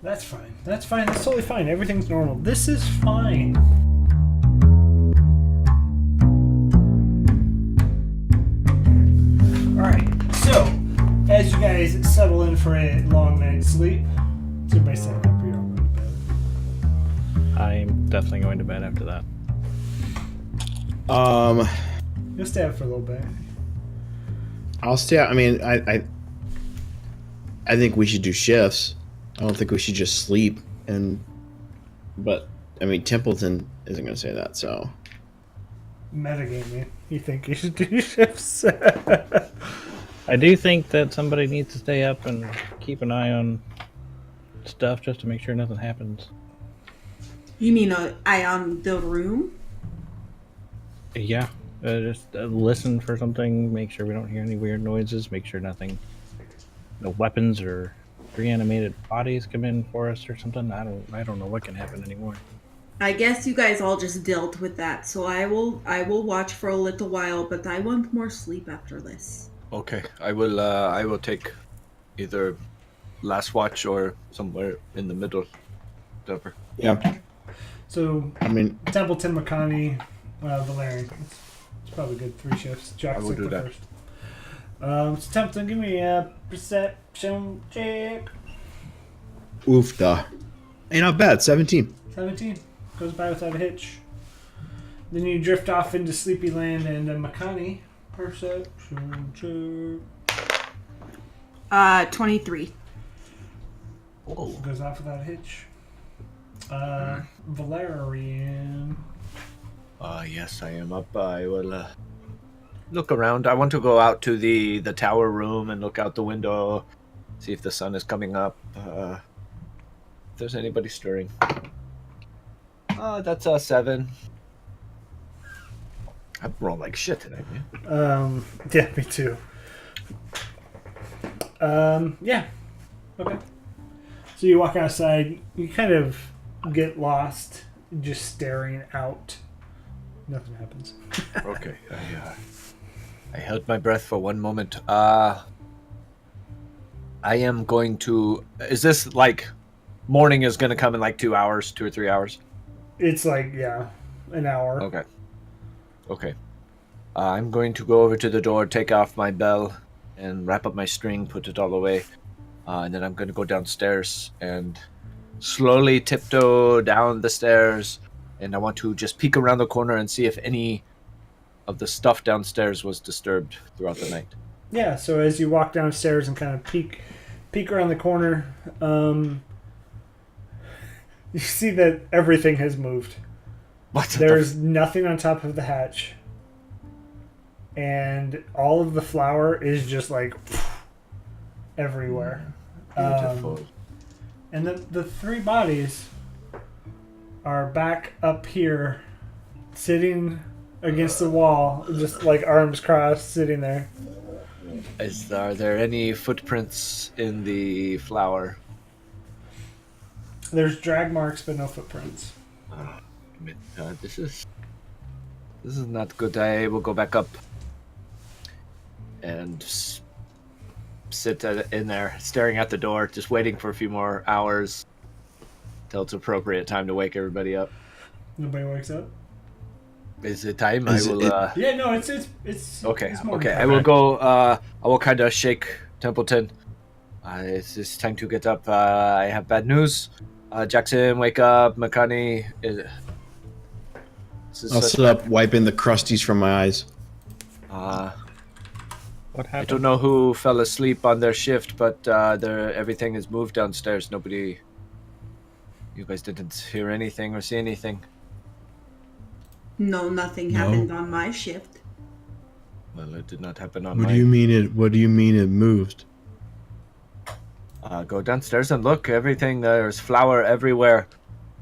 That's fine. That's fine. That's totally fine. Everything's normal. This is fine. Alright, so, as you guys settle in for a long night's sleep, is everybody setting up for your own bed? I'm definitely going to bed after that. You'll stay up for a little bit. I'll stay out. I mean, I think we should do shifts. I don't think we should just sleep. But I mean, Templeton isn't going to say that, so. Metagaming. You think you should do shifts? I do think that somebody needs to stay up and keep an eye on stuff just to make sure nothing happens. You mean an eye on the room? Yeah, just listen for something, make sure we don't hear any weird noises, make sure no weapons or reanimated bodies come in for us or something. I don't know what can happen anymore. I guess you guys all just dealt with that, so I will watch for a little while, but I want more sleep after this. Okay, I will take either last watch or somewhere in the middle. Whatever. Yeah. So, I mean, Templeton, Makani, Valerian. It's probably good 3 shifts. Jack's I will do the that. first. So Templeton, give me a perception check. oofda. Ain't not bad. 17. 17. Goes by without a hitch. Then you drift off into Sleepy Land and Makani. Perception check. 23. Goes off without a hitch. Valerian. Yes, I am up. I will look around. I want to go out to the tower room and look out the window, see if the sun is coming up. If there's anybody stirring. That's a 7. I'm rolling like shit today, man. Yeah, me too. Yeah. Okay. So you walk outside, you kind of get lost just staring out. Nothing happens. Okay. I held my breath for one moment. I am going to... Is this like... Morning is going to come in like 2 hours, 2 or 3 hours? It's like, yeah, an hour. Okay. I'm going to go over to the door, take off my bell, and wrap up my string, put it all away. And then I'm going to go downstairs and slowly tiptoe down the stairs. And I want to just peek around the corner and see if any of the stuff downstairs was disturbed throughout the night. Yeah, so as you walk downstairs and kind of peek around the corner, you see that everything has moved. What? There's nothing on top of the hatch. And all of the flour is just like everywhere. Beautiful. And the 3 bodies are back up here, sitting against the wall, just like arms crossed, sitting there. Are there any footprints in the flour? There's drag marks, but no footprints. This is not good. I will go back up and sit in there, staring at the door, just waiting for a few more hours till it's appropriate time to wake everybody up. Nobody wakes up. Is it time? Is I will. Yeah, no, it's Okay. It's morning Okay. time. I will go. I will kind of shake Templeton. It's time to get up. I have bad news. Jackson, wake up. Makani. I'll sit up, wiping the crusties from my eyes. What I happened? don't know who fell asleep on their shift, but everything is moved downstairs. Nobody. You guys didn't hear anything or see anything. No, nothing No. happened on my shift. Well, it did not happen on What mine. do you mean it? What do you mean it moved? Go downstairs and look. Everything. There's flour everywhere.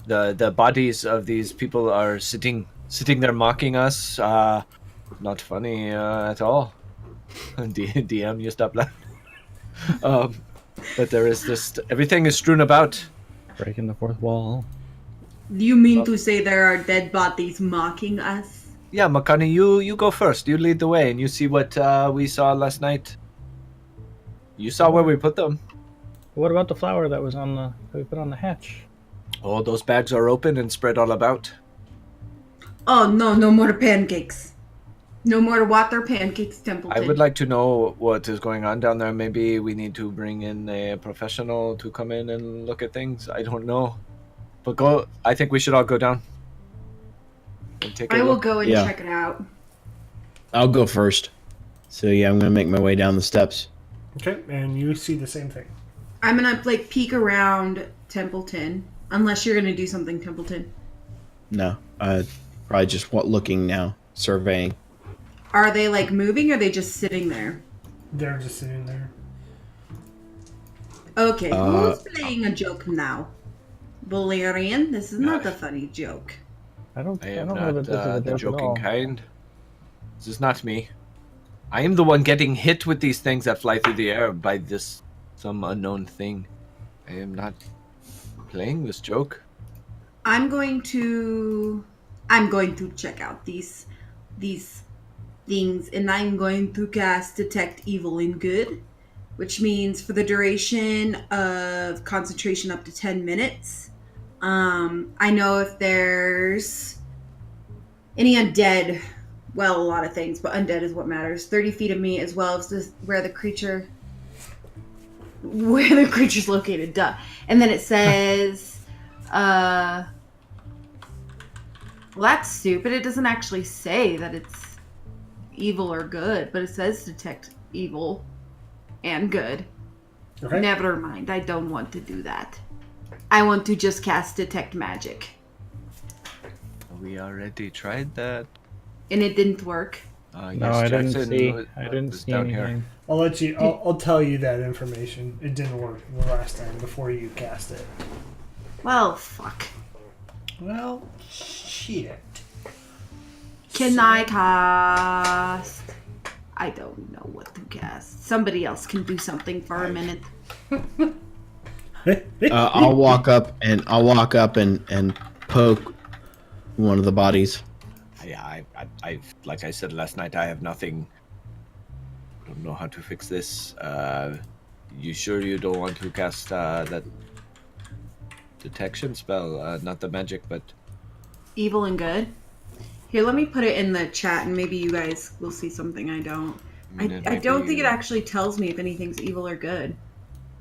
The bodies of these people are sitting there mocking us. Not funny at all. DM, you stop laughing. But there is this. Everything is strewn about. Breaking the fourth wall. Do you mean to say there are dead bodies mocking us? Yeah, Makani, you go first. You lead the way, and you see what we saw last night. You saw where we put them. What about the flour that was on that we put on the hatch? Oh, those bags are open and spread all about. Oh, no, no more pancakes. No more water pancakes, Templeton. I would like to know what is going on down there. Maybe we need to bring in a professional to come in and look at things. I don't know. But go. I think we should all go down and take a I will look. go and Yeah. check it out. I'll go first. So yeah, I'm gonna make my way down the steps. Okay, and you see the same thing. I'm gonna like peek around Templeton, unless you're gonna do something, Templeton. No, probably just looking now, surveying. Are they like moving, or are they just sitting there? They're just sitting there. Okay, who's playing a joke now? Valerian, this is not a funny joke. I don't I know am that not this is a the joke at joking all. kind. This is not me. I am the one getting hit with these things that fly through the air by some unknown thing. I am not playing this joke. I'm going to check out these things, and I'm going to cast Detect Evil and Good, which means for the duration of concentration up to 10 minutes. I know if there's any undead, well, a lot of things, but undead is what matters. 30 feet of me, as well as where the creature's located. Duh. And then it says, well, that's stupid. It doesn't actually say that it's evil or good, but it says detect evil and good. Okay. Never mind. I don't want to do that. I want to just cast detect magic. We already tried that. And it didn't work. No, I didn't see. I didn't was see down anything. here. I'll let you. I'll tell you that information. It didn't work the last time before you cast it. Well, fuck. Well, shit. Can I cast? I don't know what to cast. Somebody else can do something for a minute. I'll walk up and poke one of the bodies. Yeah, I like I said last night, I have nothing. Don't know how to fix this. You sure you don't want to cast that detection spell? Not the magic, but Evil and good. Here, let me put it in the chat, and maybe you guys will see something I don't. I don't think it actually tells me if anything's evil or good.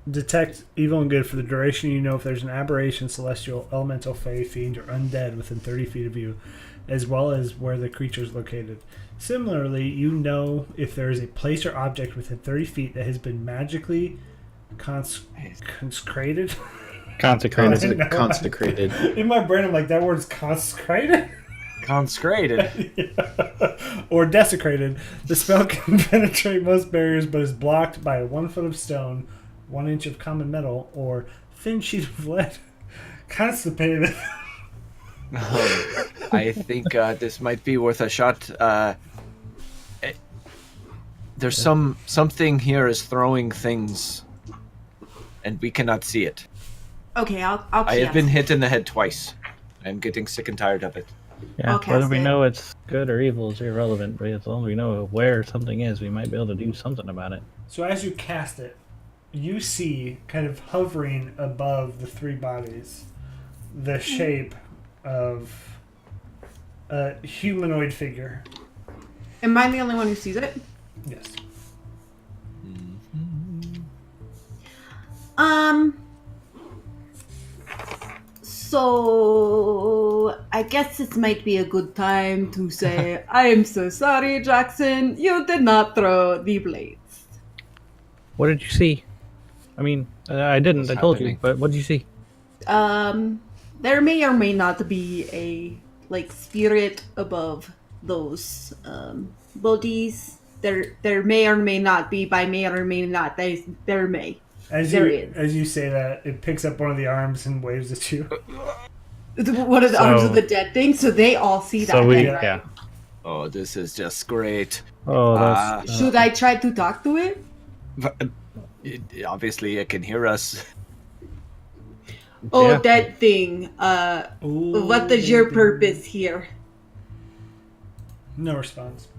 Detect evil and good for the duration. You know if there's an aberration, celestial, elemental, fey, fiend, or undead within 30 feet of you, as well as where the creature is located. Similarly, you know if there is a place or object within 30 feet that has been magically consecrated. Consecrated. Consecrated. In my brain, I'm like, that word's consecrated? consecrated. Or desecrated. The spell can penetrate most barriers, but is blocked by 1 foot of stone, 1 inch of common metal, or thin sheet of lead. Constipated. I think this might be worth a shot. There's something here is throwing things, and we cannot see it. Okay, I'll I have cast been it. hit in the head twice. I'm getting sick and tired of it. Yeah, I'll whether cast we it. know it's good or evil is irrelevant, but as long as we know where something is, we might be able to do something about it. So as you cast it, you see, kind of hovering above the 3 bodies, the shape of a humanoid figure. Am I the only one who sees it? Yes. So I guess this might be a good time to say, I am so sorry, Jackson. You did not throw the blades. What did you see? I mean, I didn't. What's I told happening? you. But what did you see? There may or may not be a spirit above those bodies. There may or may not be. By may or may not, there may. There is. As you say that, it picks up one of the arms and waves at you. One of the arms of the dead thing, so they all see that. So we, then, right? yeah. Oh, this is just great. Oh, that's. Should I try to talk to it? Obviously, it can hear us. Oh, Yeah. that thing. What is your purpose here? No response.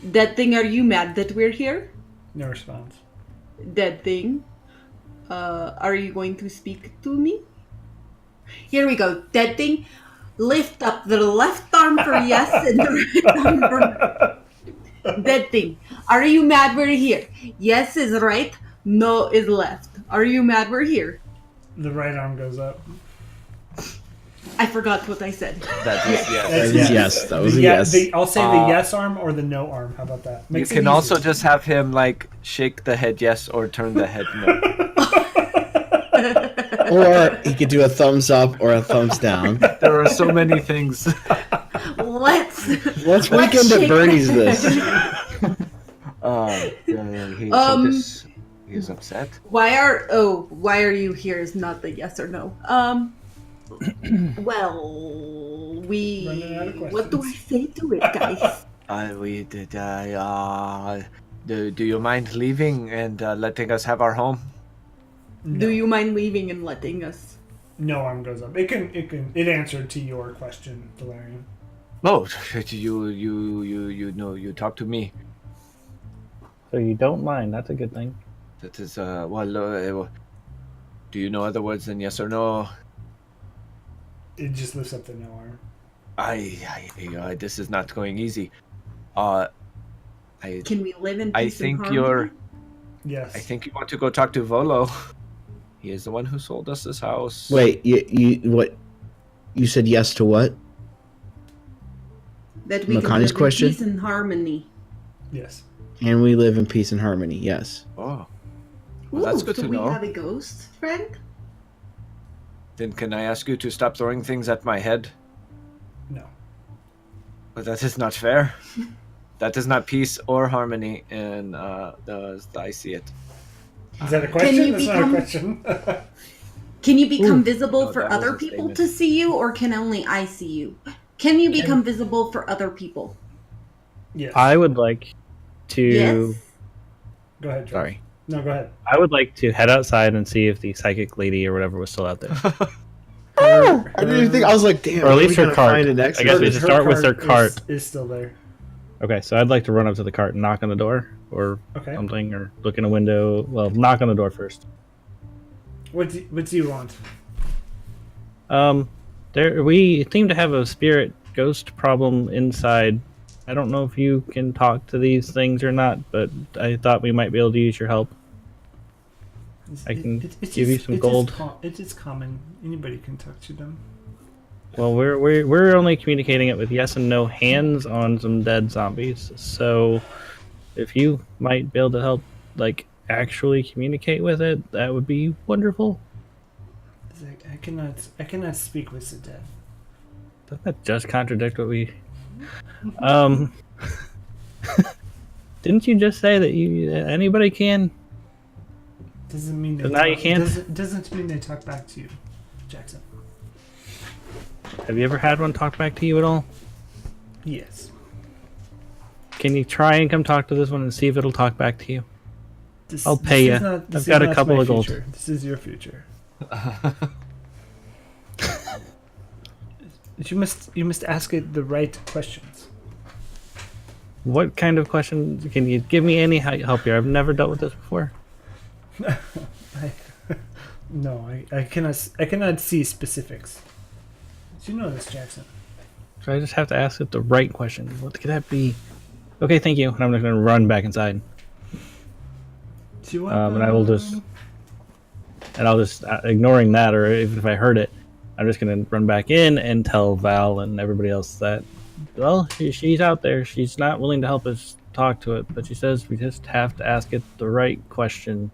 That thing, are you mad that we're here? No response. That thing. Are you going to speak to me? Here we go. Dead thing. Lift up the left arm for yes and the right arm for no. Dead thing. Are you mad we're here? Yes is right. No is left. Are you mad we're here? The right arm goes up. I forgot what I said. That is yes. That's That is yes. That was a yes. I'll say the yes arm or the no arm. How about that? You Makes it can easy. also just have him like shake the head yes or turn the head no. Or he could do a thumbs up or a thumbs down. There are so many things. Let's Let's weekend at shake Bernie's the this. He's upset. Why are you here is not the yes or no. Well, Running out of what do I say to it, guys? Do you mind leaving and letting us have our home? No. Do you mind leaving and letting us? No arm goes up. It answered to your question, Valerian. Oh, you talk to me. So you don't mind. That's a good thing. That is do you know other words than yes or no? It just lifts up the no arm. This is not going easy. Can we live in I peace and think harmony? you're. Yes. I think you want to go talk to Volo. He is the one who sold us this house. Wait, you what? You said yes to what? That we can Makani's live question? in peace and harmony. Yes. And we live in peace and harmony. Yes. Oh, well, that's good so to we know. have a ghost friend? Then can I ask you to stop throwing things at my head? No. But that is not fair. That is not peace or harmony, and I see it. Is that a question? you That's not a question. Can you become visible No, for that was other a people statement. to see you, or can only I see you? Can you become visible for other people? Yes. I would like to. Yes. Go ahead. George. Sorry. No, go ahead. I would like to head outside and see if the psychic lady or whatever was still out there, I didn't even think. I was like, damn. or at least we her gotta cart. find an I exit. guess we should start with her cart. Is still there. Okay, so I'd like to run up to the cart and knock on the door or Okay. something, or look in a window. Well, knock on the door first. What do you want? We seem to have a spirit ghost problem inside. I don't know if you can talk to these things or not, but I thought we might be able to use your help. I can give you some gold. It is common. Anybody can talk to them. Well, we're only communicating it with yes and no hands on some dead zombies. So, if you might be able to help, like actually communicate with it, that would be wonderful. I cannot speak with the dead. Doesn't that just contradict what we? Didn't you just say that anybody can? Doesn't mean they So now you can't? Doesn't mean they talk back to you, Jackson. Have you ever had one talk back to you at all? Yes. Can you try and come talk to this one and see if it'll talk back to you? I'll pay is ya. not- this I've got is a not couple my of gold. future. This is your future. You must ask it the right questions. What kind of question? Can you give me any help here? I've never dealt with this before. I cannot see specifics. Do you know this, Jackson? So I just have to ask it the right question. What could that be? Okay, thank you. And I'm just going to run back inside. Do you want, And I will just... And I'll just, ignoring that, or even if I heard it, I'm just going to run back in and tell Val and everybody else that, well, she's out there. She's not willing to help us talk to it, but she says we just have to ask it the right question.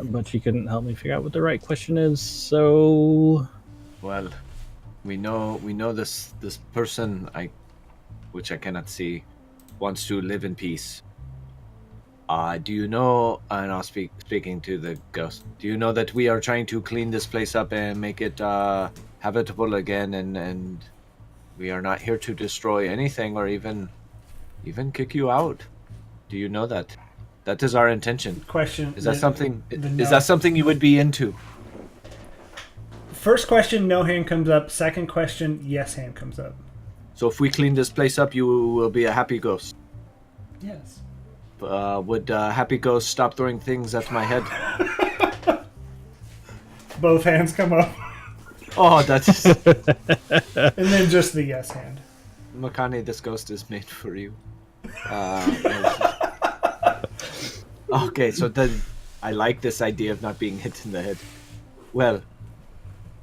But she couldn't help me figure out what the right question is, so... Well, we know this person, which I cannot see, wants to live in peace. Do you know, and I'll speaking to the ghost, do you know that we are trying to clean this place up and make it habitable again, and we are not here to destroy anything or even kick you out? Do you know that? That is our intention. Question. Is that something? no. Is that something you would be into? First question, no hand comes up. Second question, yes hand comes up. So if we clean this place up, you will be a happy ghost. Yes. Would happy ghost stop throwing things at my head? both hands come up, Oh, that's and then just the yes hand. Makani. This ghost is made for you. Okay, so then I like this idea of not being hit in the head. Well,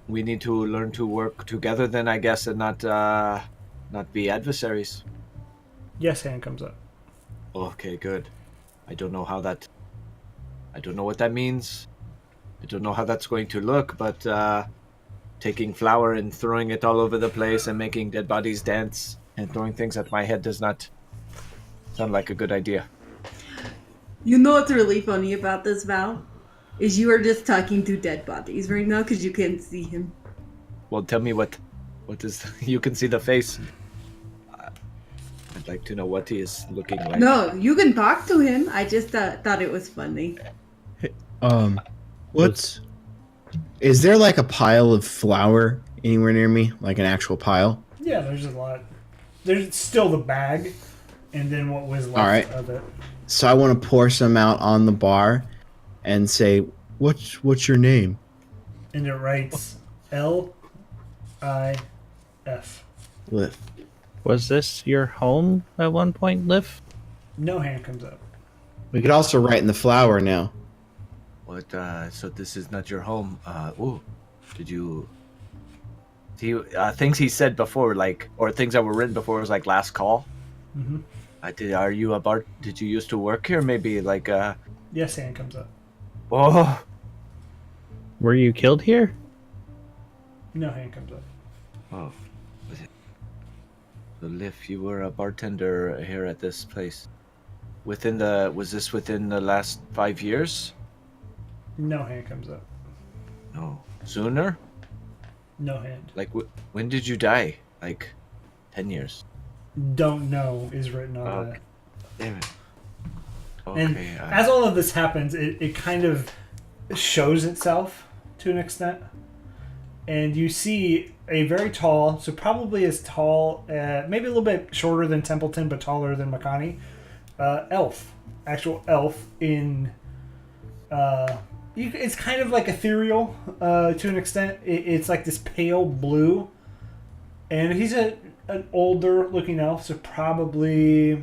we need to learn to work together then, I guess, and not be adversaries. Yes hand comes up. Okay, good. I don't know what that means. I don't know how that's going to look, but taking flour and throwing it all over the place and making dead bodies dance and throwing things at my head does not sound like a good idea. You know what's really funny about this, Val? Is you are just talking to dead bodies right now because you can't see him. Well, tell me what is... You can see the face. I'd like to know what he is looking like. No, you can talk to him. I just thought it was funny. What's... Is there like a pile of flour anywhere near me? Like an actual pile? Yeah, there's a lot. There's still the bag, and then what was left All right. of it. So I want to pour some out on the bar and say, what's your name? And it writes L-I-F. Lith. Was this your home at one point, Liv? No hand comes up. We could also write in the flour now. What, so this is not your home. Did you... things he said before, like, or things that were written before was like last call. Mm-hmm. Are you a bar? Did you used to work here? Maybe like, Yes hand comes up. Oh, Were you killed here? No hand comes up. oh, was it? So, Liv, you were a bartender here at this place. Was this within the last 5 years? No hand comes up. No, sooner. No hand. Like, when did you die? Like, 10 years. Don't know is written on Okay. that. Damn it. And Okay. as all of this happens, it kind of shows itself to an extent. And you see a very tall, so probably as tall, maybe a little bit shorter than Templeton, but taller than Makani, elf. Actual elf in... it's kind of like ethereal to an extent. It's like this pale blue. And he's an older looking elf, so probably...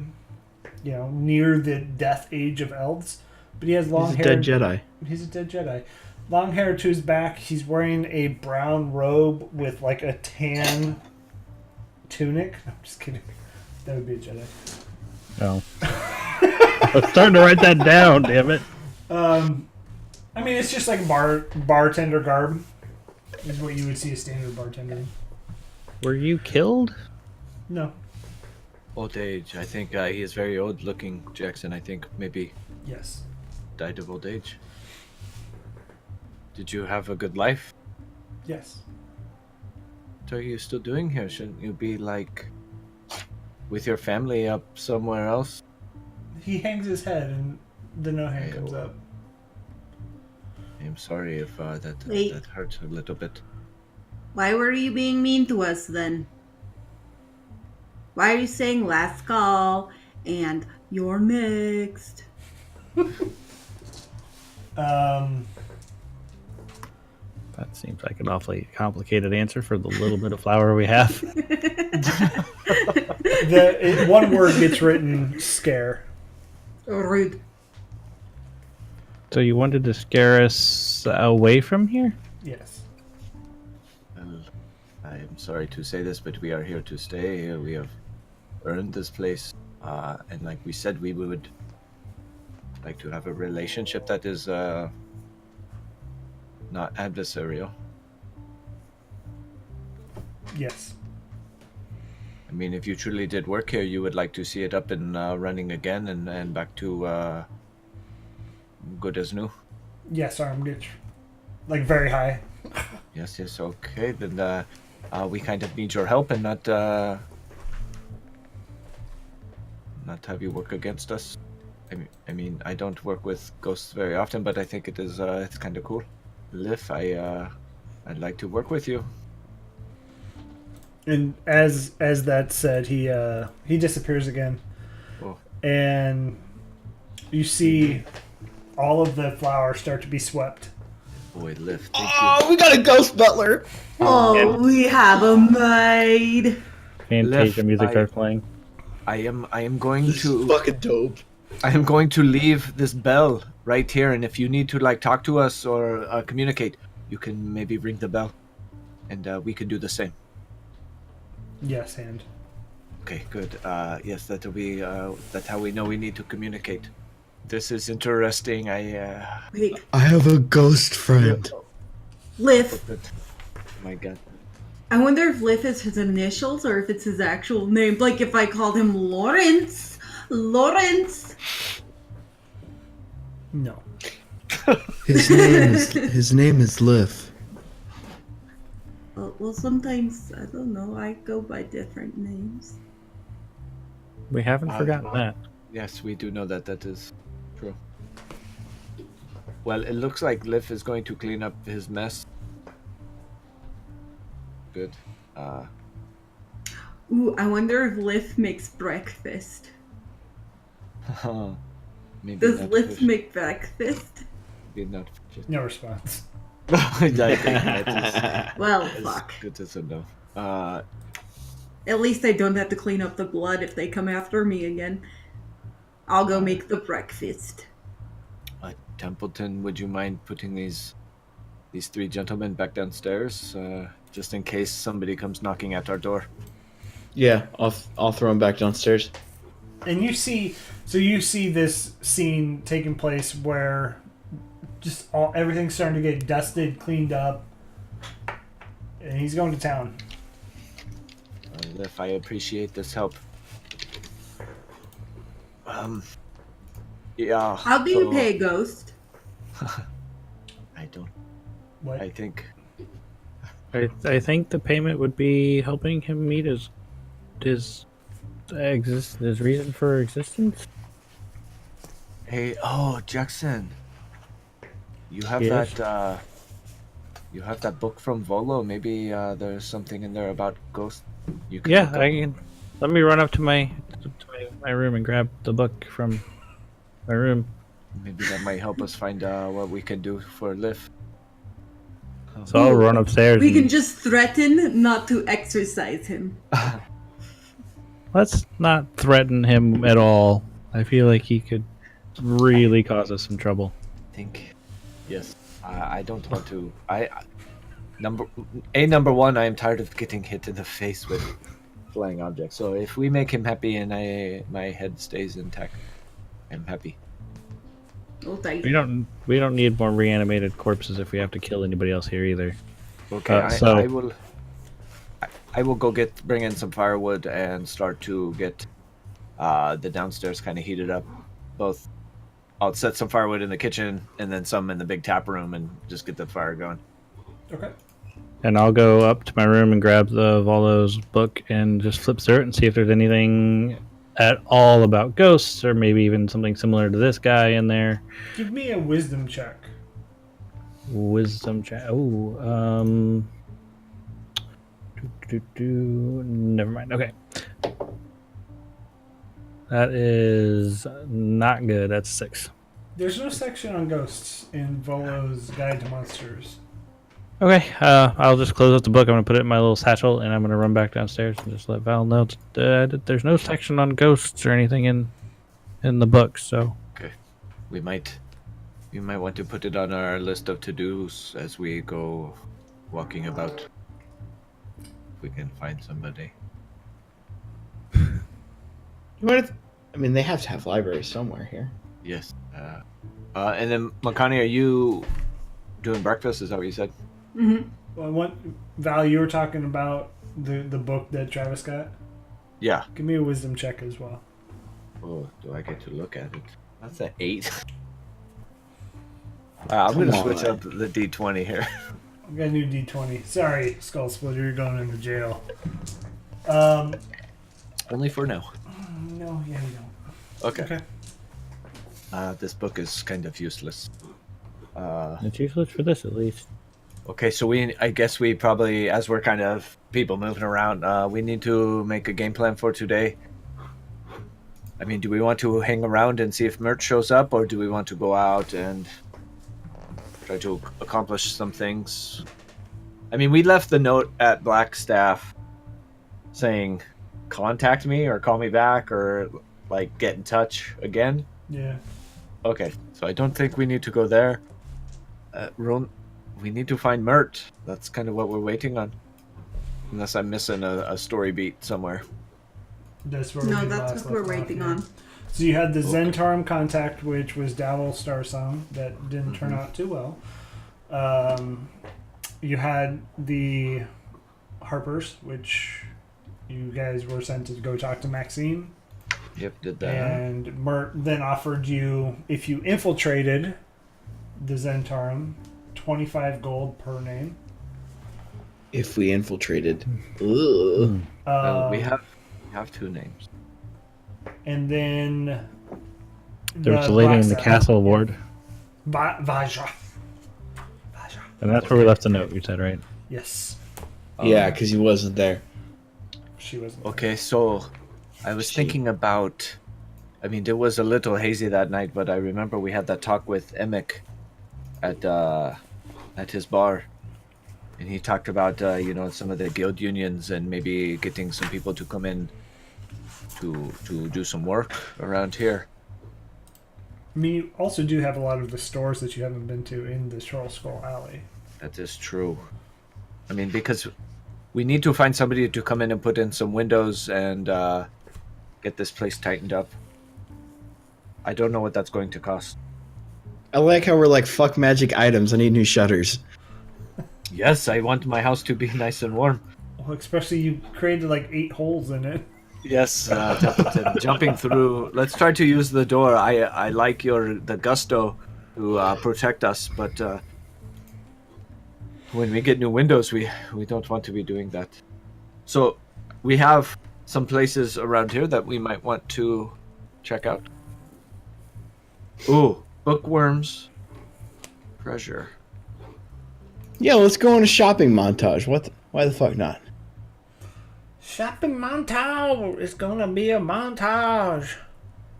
near the death age of elves. But he has long He's a hair. dead Jedi. He's a dead Jedi. Long hair to his back. He's wearing a brown robe with like a tan tunic. No, I'm just kidding. That would be a Jedi. No. I was starting to write that down, damn it. I mean, it's just like bartender garb. Is what you would see a standard bartender in. Were you killed? No. Old age. I think he is very old looking, Jackson. I think maybe Yes. died of old age. Did you have a good life? Yes. What are you still doing here? Shouldn't you be like with your family up somewhere else? He hangs his head and the no hand comes up. I'm sorry if Wait. that hurt a little bit. Why were you being mean to us then? Why are you saying last call and you're next? That seems like an awfully complicated answer for the little bit of flour we have. One word gets written, scare. Rude. So you wanted to scare us away from here? Yes. Well, I am sorry to say this, but we are here to stay. We have earned this place, and like we said, we would like to have a relationship that is not adversarial. Yes. I mean, if you truly did work here, you would like to see it up and running again and back to good as new. Yes, arm gets like very high. Yes, okay. Then we kind of need your help and not have you work against us. I mean, I don't work with ghosts very often, but I think it's kind of cool. Liv, I'd like to work with you. And as that said, he disappears again, Oh. and you see all of the flowers start to be swept boy, Liv. Thank Oh, we got a ghost butler. Oh, we have a maid. Fantasia Left, music starts playing. I am going This is to fucking dope. I am going to leave this bell right here, and if you need to like talk to us or communicate, you can maybe ring the bell, and we can do the same. Yes, hand. Okay, good. Yes, that'll be. That's how we know we need to communicate. This is interesting. Wait, I have a ghost friend. Liv. Oh my God. I wonder if Liv is his initials or if it's his actual name. Like if I called him Lawrence. Lawrence. No. His name is Liv. Well, sometimes, I don't know, I go by different names. We haven't forgotten that. Yes, we do know that that is true. Well, it looks like Liv is going to clean up his mess. Good. Ooh, I wonder if Liv makes breakfast. Maybe Does not Liv fish. make breakfast? Maybe not fish. No response. I think that Well, is fuck. good to know. At least I don't have to clean up the blood if they come after me again. I'll go make the breakfast. Templeton, would you mind putting these three gentlemen back downstairs, just in case somebody comes knocking at our door? Yeah, I'll throw him back downstairs. And you see this scene taking place where just everything's starting to get dusted, cleaned up, and he's going to town. If I appreciate this help. Yeah. How do you so- pay a ghost? I don't. What? I think. I think the payment would be helping him meet his reason for existence. Hey, Jackson. You have Yes? that. You have that book from Volo. Maybe there's something in there about ghosts. You can. Yeah, look up. I can. Let me run up to my room and grab the book from my room. Maybe that might help us find what we can do for Liv. So I'll run upstairs. We and- can just threaten not to exercise him. Let's not threaten him at all. I feel like he could really cause us some trouble. I think. Yes. I don't want to. Number one, I am tired of getting hit in the face with flying objects. So if we make him happy and my head stays intact, I'm happy. Oh, thank We don't need more reanimated corpses if we have to kill anybody else here either. Okay, So- I will go bring in some firewood and start to get the downstairs kind of heated up. Both, I'll set some firewood in the kitchen and then some in the big tap room and just get the fire going. Okay. And I'll go up to my room and grab the Volo's book and just flip through it and see if there's anything at all about ghosts or maybe even something similar to this guy in there. Give me a wisdom check. Wisdom check. Oh, never mind. Okay. That is not good. That's 6. There's no section on ghosts in Volo's Guide to Monsters. Okay, I'll just close up the book. I'm going to put it in my little satchel, and I'm going to run back downstairs and just let Val know that there's no section on ghosts or anything in the book. So We might want to put it on our list of to-dos as we go walking about. If we can find somebody. I mean, they have to have libraries somewhere here. Yes. And then, Makani, are you doing breakfast? Is that what you said? Mm-hmm. Well, Val, you were talking about the book that Travis got. Yeah. Give me a wisdom check as well. Oh, do I get to look at it? That's an 8. I'm Come going to switch on. up the D20 here. I got a new D20. Sorry, Skull Splitter, you're going into jail. Only for now. No, yeah, you don't. Okay. This book is kind of useless. it's useless for this, at least. Okay, so I guess we probably, as we're kind of people moving around, we need to make a game plan for today. I mean, do we want to hang around and see if Mert shows up, or do we want to go out and try to accomplish some things. I mean, we left the note at Blackstaff saying, contact me or call me back or like get in touch again. Yeah. Okay, so I don't think we need to go there. We need to find Mert. That's kind of what we're waiting on. Unless I'm missing a story beat somewhere. That's where No, we that's last what we're left off, waiting yeah. on. So you had the Zentarum contact, which was Dowell Starsong, that didn't turn out too well. You had the Harpers, which you guys were sent to go talk to Maxine. Yep, did that. And Mert then offered you, if you infiltrated the Zentarum, 25 gold per name. If we infiltrated. Ugh. Well, we have 2 names. And then There was a lady in the Blackstaff. castle ward, Vaja. and that's where we left the note. You said, right? Yes. Yeah, because he wasn't there. She wasn't. Okay, so I was thinking about. I mean, it was a little hazy that night, but I remember we had that talk with Emic at his bar, and he talked about some of the guild unions and maybe getting some people to come in to do some work around here. I mean, you also do have a lot of the stores that you haven't been to in the Troll Skull Alley. That is true. I mean, because we need to find somebody to come in and put in some windows and get this place tightened up. I don't know what that's going to cost. I like how we're like, fuck magic items. I need new shutters. Yes, I want my house to be nice and warm. Well, especially you created like 8 holes in it. Yes, Templeton. Jumping through. Let's try to use the door. I like the gusto to protect us, but when we get new windows, we don't want to be doing that. So we have some places around here that we might want to check out. Ooh, bookworms, treasure. Yeah, let's go on a shopping montage. Why the fuck not? Shopping montage. It's gonna be a montage.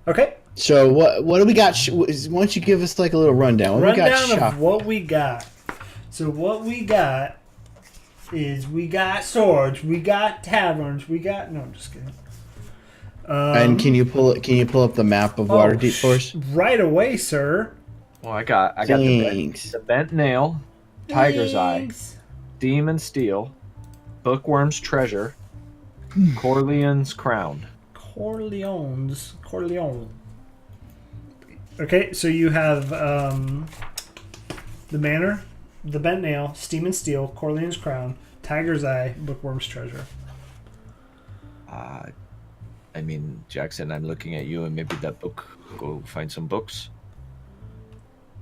Okay. So what do we got? Why don't you give us like a little rundown? What do we got Rundown of shop- what we got. So what we got is we got swords, we got taverns, we got. No, I'm just kidding. And can you pull up the map of Waterdeep for us? Right away, sir. Well, I got Thanks. the bent nail, tiger's eye, Thanks. demon steel, bookworm's treasure, Corleone's crown. Corleone. Okay, so you have the manor, the bent nail, steam and steel, Corleone's crown, tiger's eye, bookworm's treasure. I mean, Jackson, I'm looking at you and maybe that book. Go find some books.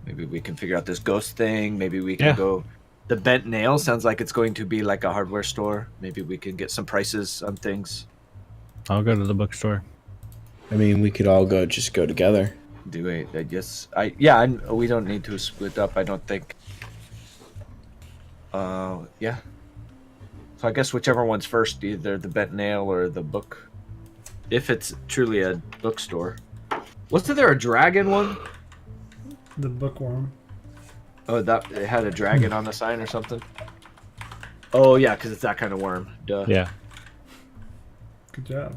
Maybe we can figure out this ghost thing. Maybe we can go. The bent nail sounds like it's going to be like a hardware store. Maybe we can get some prices on things. I'll go to the bookstore. I mean, we could all go together. Do it. We don't need to split up, I don't think. Yeah. So I guess whichever one's first, either the bent nail or the book. If it's truly a bookstore. Wasn't there a dragon one? The bookworm. Oh, that it had a dragon on the sign or something? Oh, yeah, because it's that kind of worm. Duh. Yeah. Good job.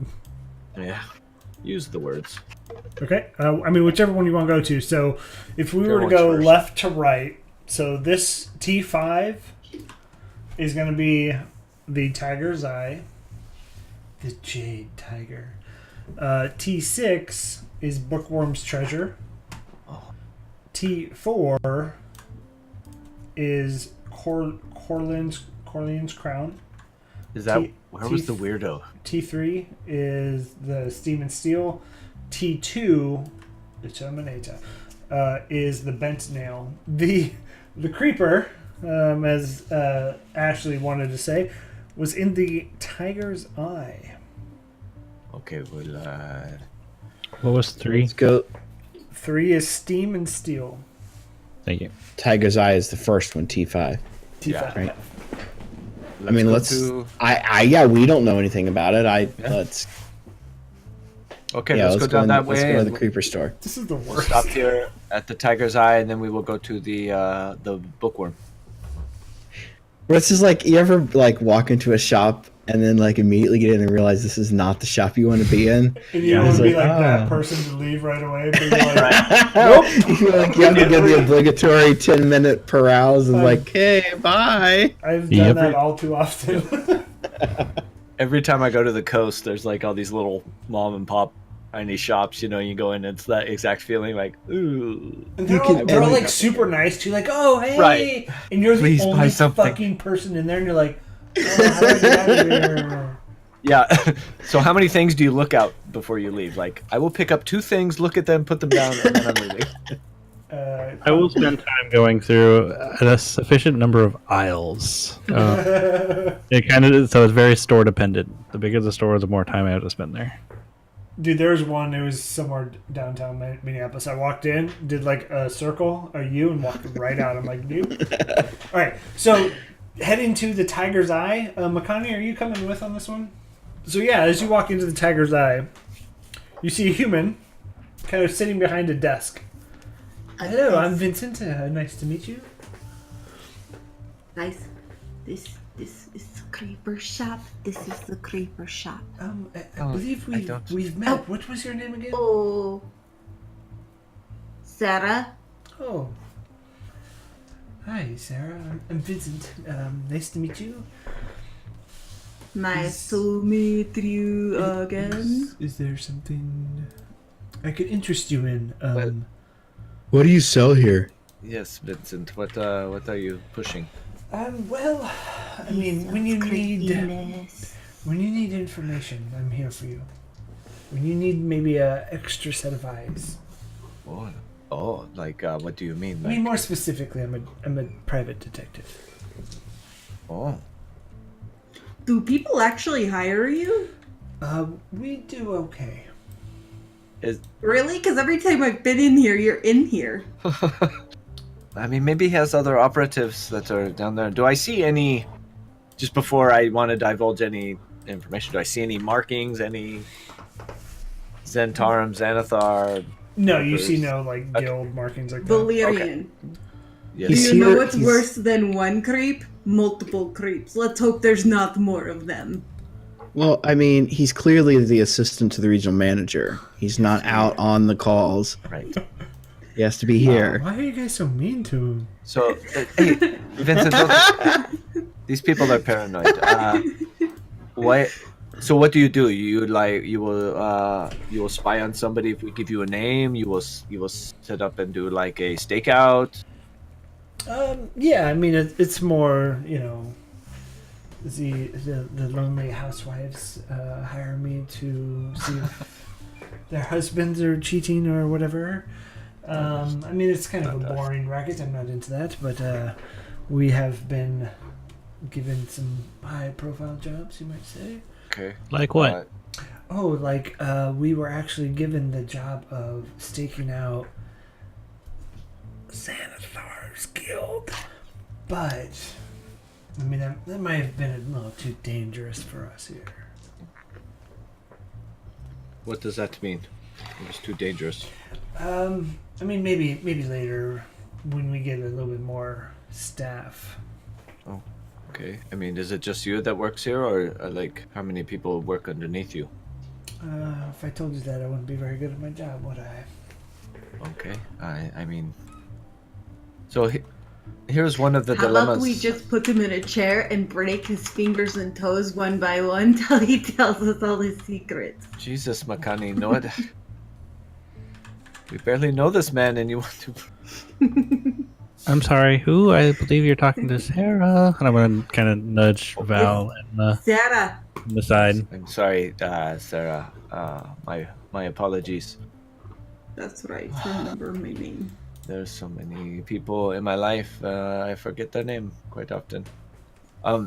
Yeah. Use the words. Okay. I mean, whichever one you want to go to. So if we were to Whichever go one's first. left to right, so this T5 is going to be the tiger's eye, the jade tiger. T6 is bookworm's treasure. T4 is Corleone's crown. Is that where was the weirdo? T3 is the steam and steel. T2, the Terminator, is the bent nail. The creeper, as Ashley wanted to say, was in the tiger's eye. Okay, well, What was 3? Let's go. 3 is steam and steel. Thank you. Tiger's Eye is the first one. T5. T5. Yeah. Right. let's I mean, go let's. to- Yeah, we don't know anything about it. Let's. Okay, Yeah, let's go down that Let's way. go to and the creeper store. This is the we'll worst. stop here at the Tiger's Eye, and then we will go to the bookworm. But it's just like, you ever like walk into a shop and then like immediately get in and realize this is not the shop you want to be in? And you Yeah. want to be It's like, like that oh. person to leave right away. But you're like, Nope. You have to get the obligatory 10-minute peruse and like, hey, bye. I've You done ever- that all too often. Every time I go to the coast, there's like all these little mom and pop tiny shops. You know, you go in, it's that exact feeling like, ooh. And they're, You all, can- they're all and- like super nice to you, like, oh, hey. Right. And you're Please the buy only something. fucking person in there, and you're like, oh, how do I get out of here? Yeah. So how many things do you look out before you leave? Like, I will pick up 2 things, look at them, put them down, and then I'm leaving. I will spend time going through a sufficient number of aisles. It kind of so it's very store dependent. The bigger the store, the more time I have to spend there. Dude, there was one, it was somewhere downtown Minneapolis. I walked in, did like a circle, a U, and walked right out. I'm like, dude. All right, so heading to the Tiger's Eye. Makani, are you coming with on this one? So yeah, as you walk into the Tiger's Eye, you see a human kind of sitting behind a desk. Hello, I'm Vincent. Nice to meet you. Nice. This is the creeper shop. This is the creeper shop. I Oh, believe I don't- we've met. Oh. What was your name again? Oh, Sarah. Oh. Hi, Sarah. I'm Vincent. Nice to meet you. Nice to meet you again. Is there something I could interest you in? What do you sell here? Yes, Vincent. What are you pushing? Well, I mean, when you need information, I'm here for you. When you need maybe a extra set of eyes. Like what do you mean? I mean, Like, more specifically, I'm a private detective. oh, Do people actually hire you? We do okay. Really? Because every time I've been in here, you're in here. I mean, maybe he has other operatives that are down there. Do I see any? Just before I want to divulge any information, do I see any markings? Any Zentarum, Xanathar? No, you see Papers. no like Okay. guild markings like that. Valyrian. Yes. Do He's you know here- what's he's- worse than one creep? Multiple creeps. Let's hope there's not more of them. Well, I mean, he's clearly the assistant to the regional manager. He's not out on the calls. Right. He has to be here. Why are you guys so mean to him? So, hey, Vincent, these people are paranoid. What? So, what do? You will spy on somebody if we give you a name. You will set up and do like a stakeout. Yeah, I mean it's more, you know, the lonely housewives hire me to see if their husbands are cheating or whatever. I mean it's kind of a boring racket. I'm not into that, but we have been given some high-profile jobs, you might say. Okay. Like what? Oh, like we were actually given the job of staking out Xanathar's guild, but I mean that might have been a little too dangerous for us here. What does that mean? It was too dangerous. I mean maybe later when we get a little bit more staff. Okay. I mean, is it just you that works here, or like how many people work underneath you? If I told you that, I wouldn't be very good at my job, would I? Okay. I mean, so here's one of the How dilemmas. about we just put him in a chair and break his fingers and toes one by one till he tells us all his secrets? Jesus, Makani, know it. We barely know this man, and you want to. I'm sorry, who? I believe you're talking to Sarah. And I'm going to kind of nudge Val Sarah. in the side. I'm sorry, Sarah. My apologies. That's right. Remember my name. There's so many people in my life. I forget their name quite often. I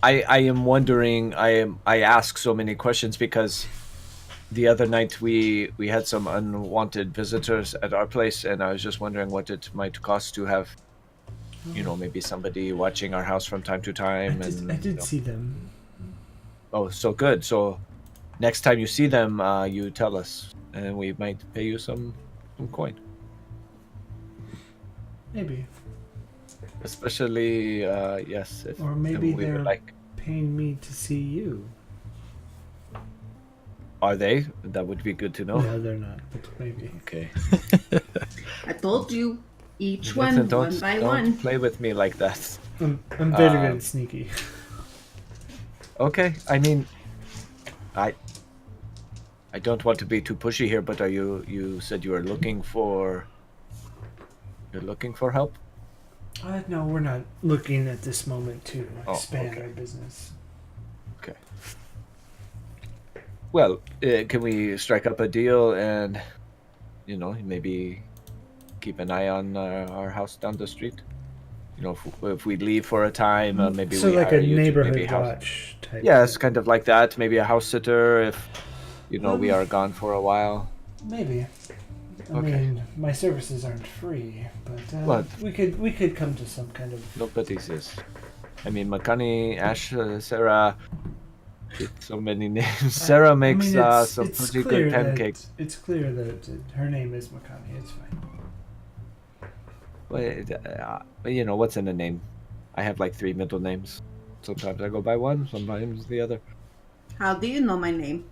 am wondering. I ask so many questions because the other night we had some unwanted visitors at our place, and I was just wondering what it might cost to have, you know, maybe somebody watching our house from time to time. I you did know. see them. Oh, so good. So next time you see them, you tell us, and we might pay you some coin. Maybe. Especially, yes, if Or maybe we they're would like. paying me to see you. Are they? That would be good to know. No, they're not. But maybe. Okay. I told you, each Vincent, one by don't one. play with me like that. I'm very good at sneaky. Okay, I mean, I don't want to be too pushy here, but you said you were looking for. You're looking for help? No, we're not looking at this moment to expand okay. our business. Okay. Well, can we strike up a deal and, maybe keep an eye on our house down the street? If we leave for a time, maybe So we like hire a you to neighborhood maybe watch type. Yeah, it's kind of like that. Maybe a house sitter if, we are gone for a while. Maybe. I Okay. mean, my services aren't free, but What? we could come to some kind of. Nobody's is. I mean, Makani, Ash, Sarah. So many names. Sarah makes some pretty good pancakes. It's clear that her name is Makani. It's fine. But what's in a name? I have like 3 middle names. Sometimes I go by one, sometimes the other. How do you know my name?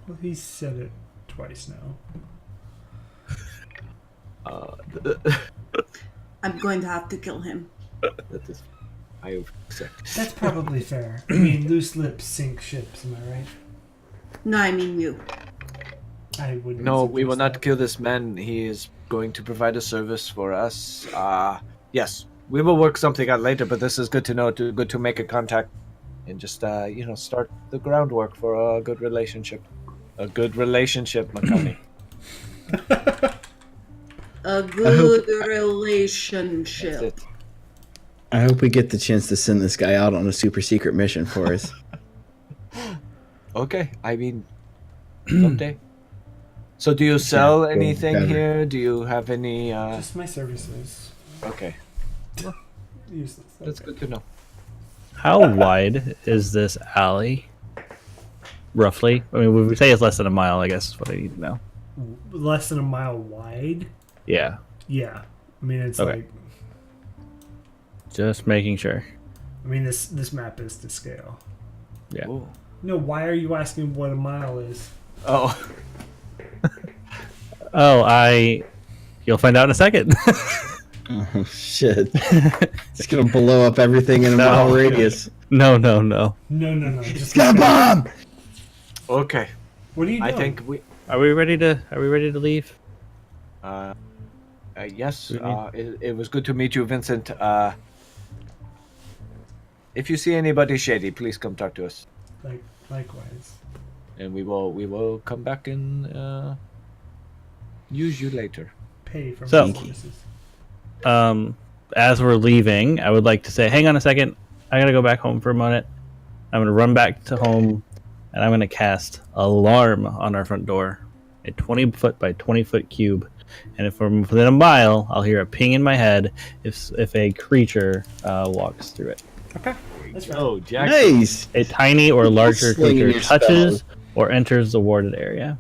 Well, he said it twice now. I'm going to have to kill him. That is, I accept. That's probably fair. I mean, loose lips sink ships. Am I right? No, I mean you. I wouldn't. No, we will suggest not that. kill this man. He is going to provide a service for us. Yes, we will work something out later, but this is good to know. Good to make a contact and just start the groundwork for a good relationship. A good relationship, Makani. A good That's relationship. it. I hope we get the chance to send this guy out on a super secret mission for us. Okay, I mean, someday. So, do you sell go anything better. here? Do you have any? Just my services. Okay, Useless. that's good to know. How wide is this alley? Roughly. I mean, we say it's less than a mile. I guess is what I need to know. Less than a mile wide. Yeah. Yeah. I mean, it's Okay. like. Just making sure. I mean, this map is to scale. Yeah. Ooh. No, why are you asking what a mile is? Oh, Oh, you'll find out in a second. Oh shit! It's gonna blow up everything in a No. mile radius. No. No. Just Got a bomb! okay. What are you doing? I think we. Are we ready to leave? Yes. We need- It was good to meet you, Vincent. If you see anybody shady, please come talk to us, Likewise. and we will come back and use you later. Pay for So- my services. As we're leaving, I would like to say, hang on a second. I gotta go back home for a minute. I'm gonna run back to home, and I'm gonna cast alarm on our front door, a 20-foot by 20-foot cube. And if we're within a mile, I'll hear a ping in my head if a creature walks through it. Okay. That's right. Oh, Jackson. Nice! A tiny or larger Slinging creature your touches spells. or enters the warded area,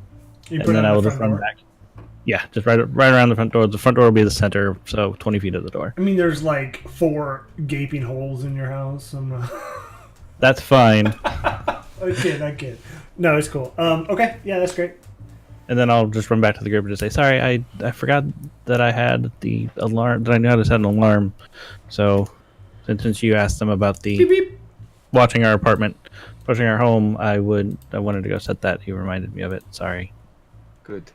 You and put it then on I the will just front run door? back. Yeah, just right around the front door. The front door will be the center, so 20 feet of the door. I mean, there's like 4 gaping holes in your house. I'm not... That's fine. I kid. No, it's cool. Okay, yeah, that's great. And then I'll just run back to the group and just say, sorry, I forgot that I had the alarm, that I knew how to set an alarm. So, since you asked them about the Beep beep. watching our apartment, watching our home, I wanted to go set that. You reminded me of it. Sorry. Good.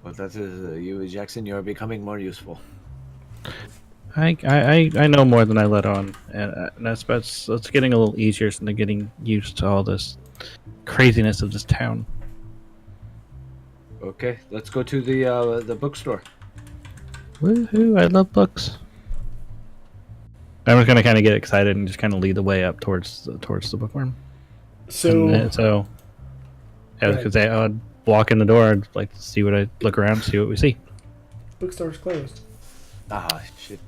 Well, that is you, Jackson. You are becoming more useful. I know more than I let on, and it's getting a little easier since I'm getting used to all this craziness of this town. Okay, let's go to the bookstore. Woohoo! I love books. I'm just gonna kind of get excited and just kind of lead the way up towards the bookworm. So, Yeah, I was gonna say I'd walk in the door. I'd like to see what I look around, see what we see. bookstore's closed. Ah, shit.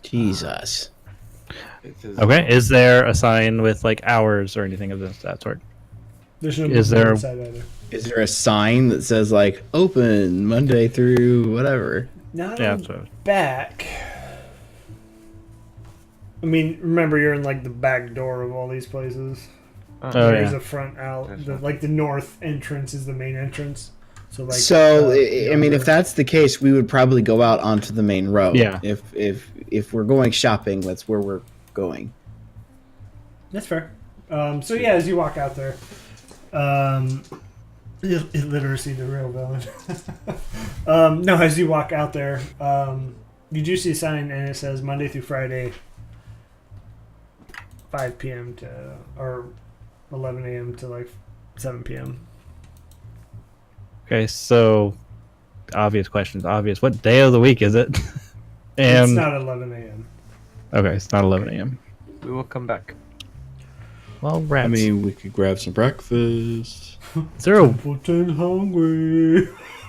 Jesus. It is- Okay, is there a sign with like hours or anything of that sort? There's no Is movement there- inside either. Is there a sign that says like open Monday through whatever? Not Yeah, on so back. I mean, remember you're in like the back door of all these places. Oh, There's yeah. a front out. There's The, one. like the north entrance is the main entrance. So like. I mean, yonder- if that's the case, we would probably go out onto the main road. Yeah. If we're going shopping, that's where we're going. That's fair. So yeah, as you walk out there, illiteracy, the real villain. No, as you walk out there, you do see a sign and it says Monday through Friday, 5 p.m. to or 11 a.m. to like 7 p.m. Okay, so obvious questions. Obvious. What day of the week is it? It's And not 11 a.m. okay, it's not 11 a.m. We will come back. Well, rats. I mean, we could grab some breakfast. is there a Templeton hungry.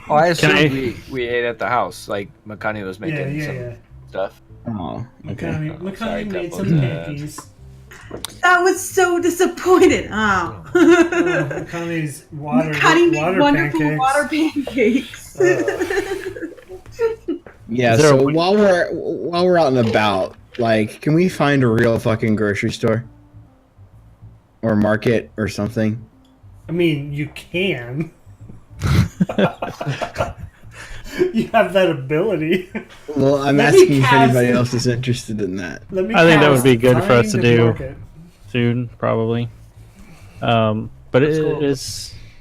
Oh, I assumed I- we ate at the house. Like Makani was making some Yeah. stuff. Oh, okay. McConaughey Sorry, made some Templeton. pancakes. That was so disappointed. Oh. McConaughey's water Made wonderful pancakes. water pancakes. Yeah. Is there So a- while we're out and about, like, can we find a real fucking grocery store or market or something? I mean, you can. You have that ability. Well, I'm Let me asking if cast- anybody else is interested in that. Let me I think that would cast be good for us find to and do. market. soon, probably. But Let's go.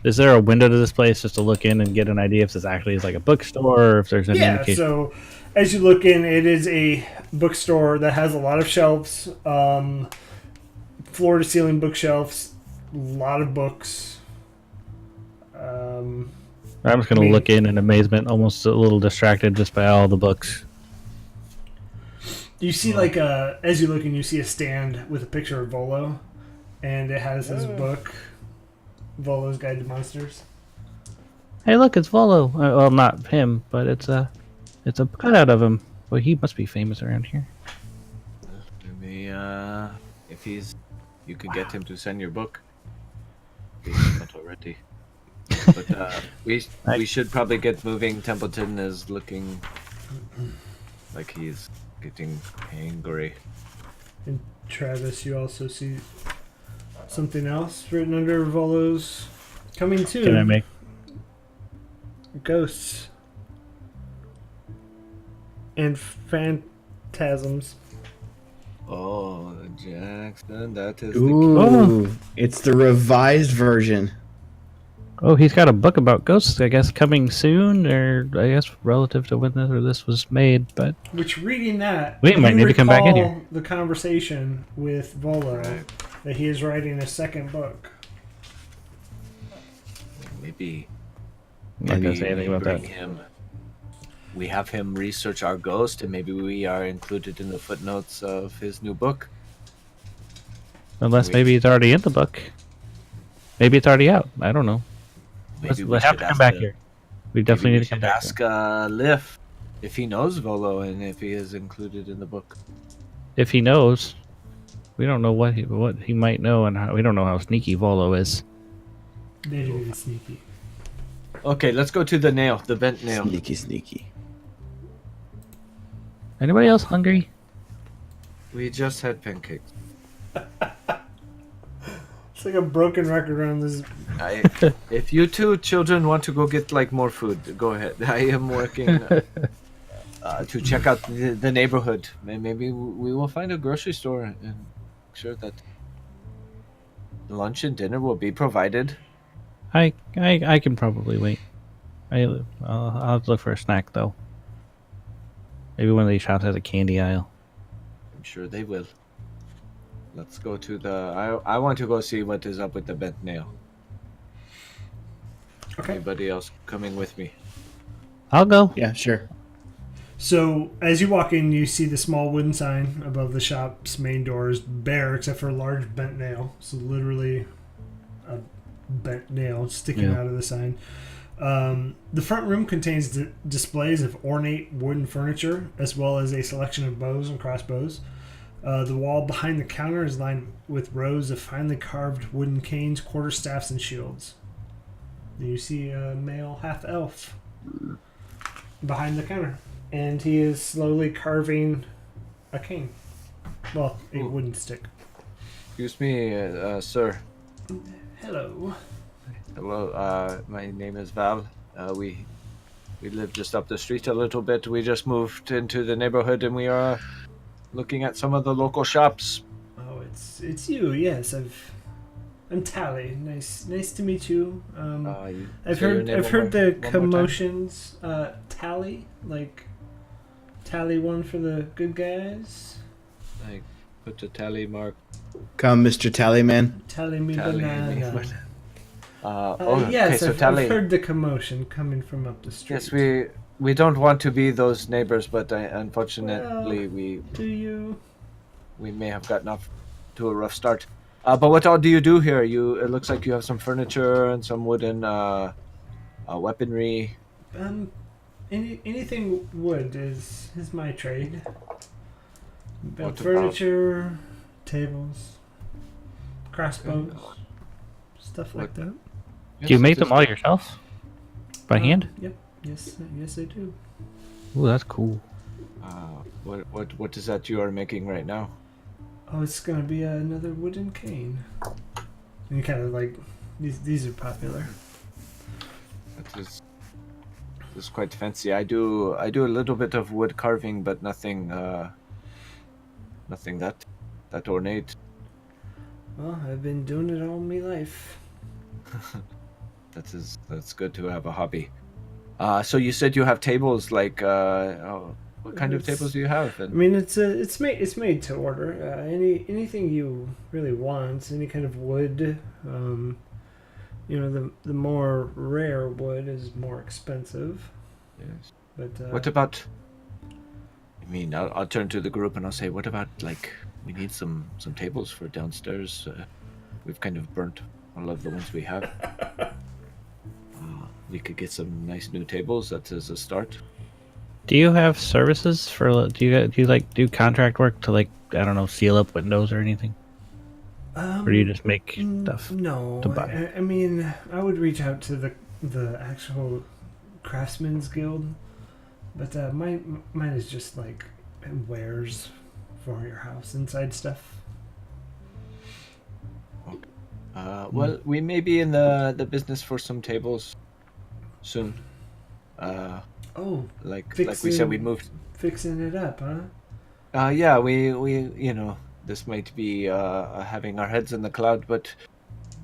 is there a window to this place just to look in and get an idea if this actually is like a bookstore or if there's any Yeah, indication? so as you look in, it is a bookstore that has a lot of shelves, floor to ceiling bookshelves, a lot of books. I'm just gonna I mean- look in amazement, almost a little distracted just by all the books. You see, like, as you look in, you see a stand with a picture of Volo, and it has his book, Volo's Guide to Monsters. Hey, look, it's Volo. Well, not him, but it's a cutout of him. Well, he must be famous around here. Maybe if you could get him to send your book. If he's not already. But we should probably get moving. Templeton is looking like he's getting angry. And Travis, you also see something else written under Volo's coming soon. Can I make? Ghosts and phantasms. Oh, Jackson, that is Ooh, it's the revised version. Oh, he's got a book about ghosts. I guess coming soon, or I guess relative to when this was made. But Which, reading that, We might you need to come back in recall here. The conversation with Volo Right. that he is writing a second book. maybe. I'm not gonna say anything about that. bring him. We have him research our ghost, and maybe we are included in the footnotes of his new book. Unless maybe it's already in the book. Maybe it's already out. I don't know. Maybe We'll have to come back here. We definitely need to come back. ask Liff if he knows Volo and if he is included in the book. If he knows, we don't know what he might know, and we don't know how sneaky Volo is. They're really sneaky. Okay, let's go to the nail, the bent nail. Sneaky, sneaky. Anybody else hungry? We just had pancakes. It's like a broken record around this. If you two children want to go get like more food, go ahead. I am working to check out the neighborhood. Maybe we will find a grocery store and make sure that lunch and dinner will be provided. I can probably wait. I'll have to look for a snack though. Maybe one of these shops has a candy aisle. I'm sure they will. Let's go to the. I want to go see what is up with the bent nail. Okay. Anybody else coming with me? I'll go. Yeah, sure. So as you walk in, you see the small wooden sign above the shop's main doors, bare except for a large bent nail. So literally a bent nail sticking Yeah. out of the sign. The front room contains displays of ornate wooden furniture, as well as a selection of bows and crossbows. The wall behind the counter is lined with rows of finely carved wooden canes, quarterstaffs, and shields. And you see a male half-elf behind the counter, and he is slowly carving a cane. Well, a wooden stick. Excuse me, sir. Hello. Hello, my name is Val. We live just up the street a little bit. We just moved into the neighborhood and we are looking at some of the local shops. Oh, it's you. Yes, I'm Tally. Nice to meet you. I've heard the commotions. Tally, like Tally one for the good guys. I put a tally mark. Come, Mr. Tallyman. Tally me Tally me banana. banana. Yes, okay, so I've Tally. heard the commotion coming from up the street. Yes, we don't want to be those neighbors, but unfortunately Do you? we may have gotten off to a rough start. But what all do you do here? It looks like you have some furniture and some wooden weaponry. Anything wood is my trade. What Furniture, tables, crossbows, stuff like that. Do you make them all yourself? By hand? Yep. Yes, I do. Ooh, that's cool. What is that you are making right now? Oh, it's gonna be another wooden cane. And you kind of like these are popular. This is quite fancy. I do a little bit of wood carving, but nothing that ornate. Well, I've been doing it all my life. That's good to have a hobby. So you said you have tables like what kind of tables do you have? I mean, it's made to order. Anything you really want, any kind of wood. The more rare wood is more expensive. Yes. But What about? I mean, I'll turn to the group and I'll say, what about like we need some tables for downstairs. We've kind of burnt all of the ones we have. We could get some nice new tables. That is a start. Do you have services for? Do you do contract work to seal up windows or anything? Or do you just make stuff? No, to buy? I mean, I would reach out to the actual craftsman's guild, but mine is just like wares for your house, inside stuff. Well, we may be in the business for some tables soon. Like we said, we moved. Fixing it up, huh? Yeah, we this might be having our heads in the cloud, but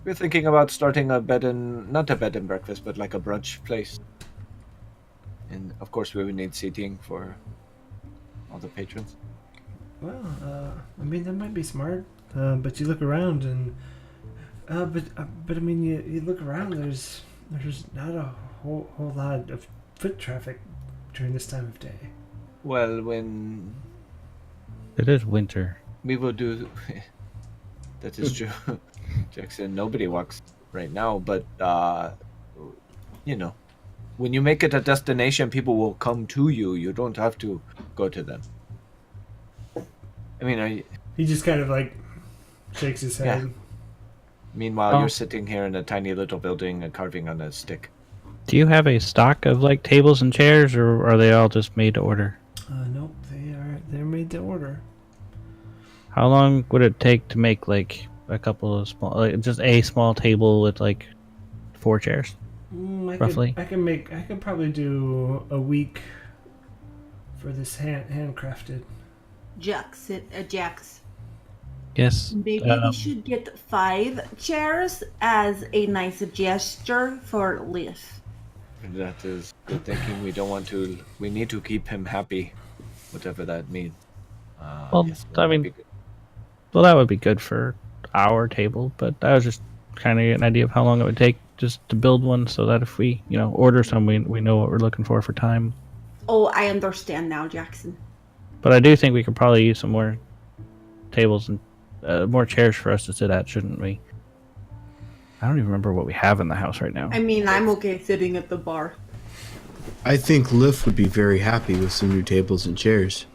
we're thinking about starting not a bed and breakfast, but like a brunch place. And of course, we would need seating for all the patrons. Well, I mean that might be smart, but you look around and, but I mean you look around. There's not a whole lot of foot traffic during this time of day. Well, when It is winter. we will do, that is true. Jackson, nobody walks right now, but when you make it a destination, people will come to you. You don't have to go to them. I mean, He just kind of like shakes his head. Yeah. Meanwhile, Oh. you're sitting here in a tiny little building and carving on a stick. Do you have a stock of tables and chairs, or are they all just made to order? Nope, they're made to order. How long would it take to make a couple of just a small table with 4 chairs? Roughly? I could probably do a week for this handcrafted. Jax, Yes. maybe we should get 5 chairs as a nice gesture for Liv. That is good thinking. We need to keep him happy, whatever that means. Well, yes, I mean- that'd be good. Well, that would be good for our table, but I was just kind of getting an idea of how long it would take just to build one, so that if we, order some, we know what we're looking for time. Oh, I understand now, Jackson. But I do think we could probably use some more tables and more chairs for us to sit at, shouldn't we? I don't even remember what we have in the house right now. I mean, I'm okay sitting at the bar. I think Liv would be very happy with some new tables and chairs.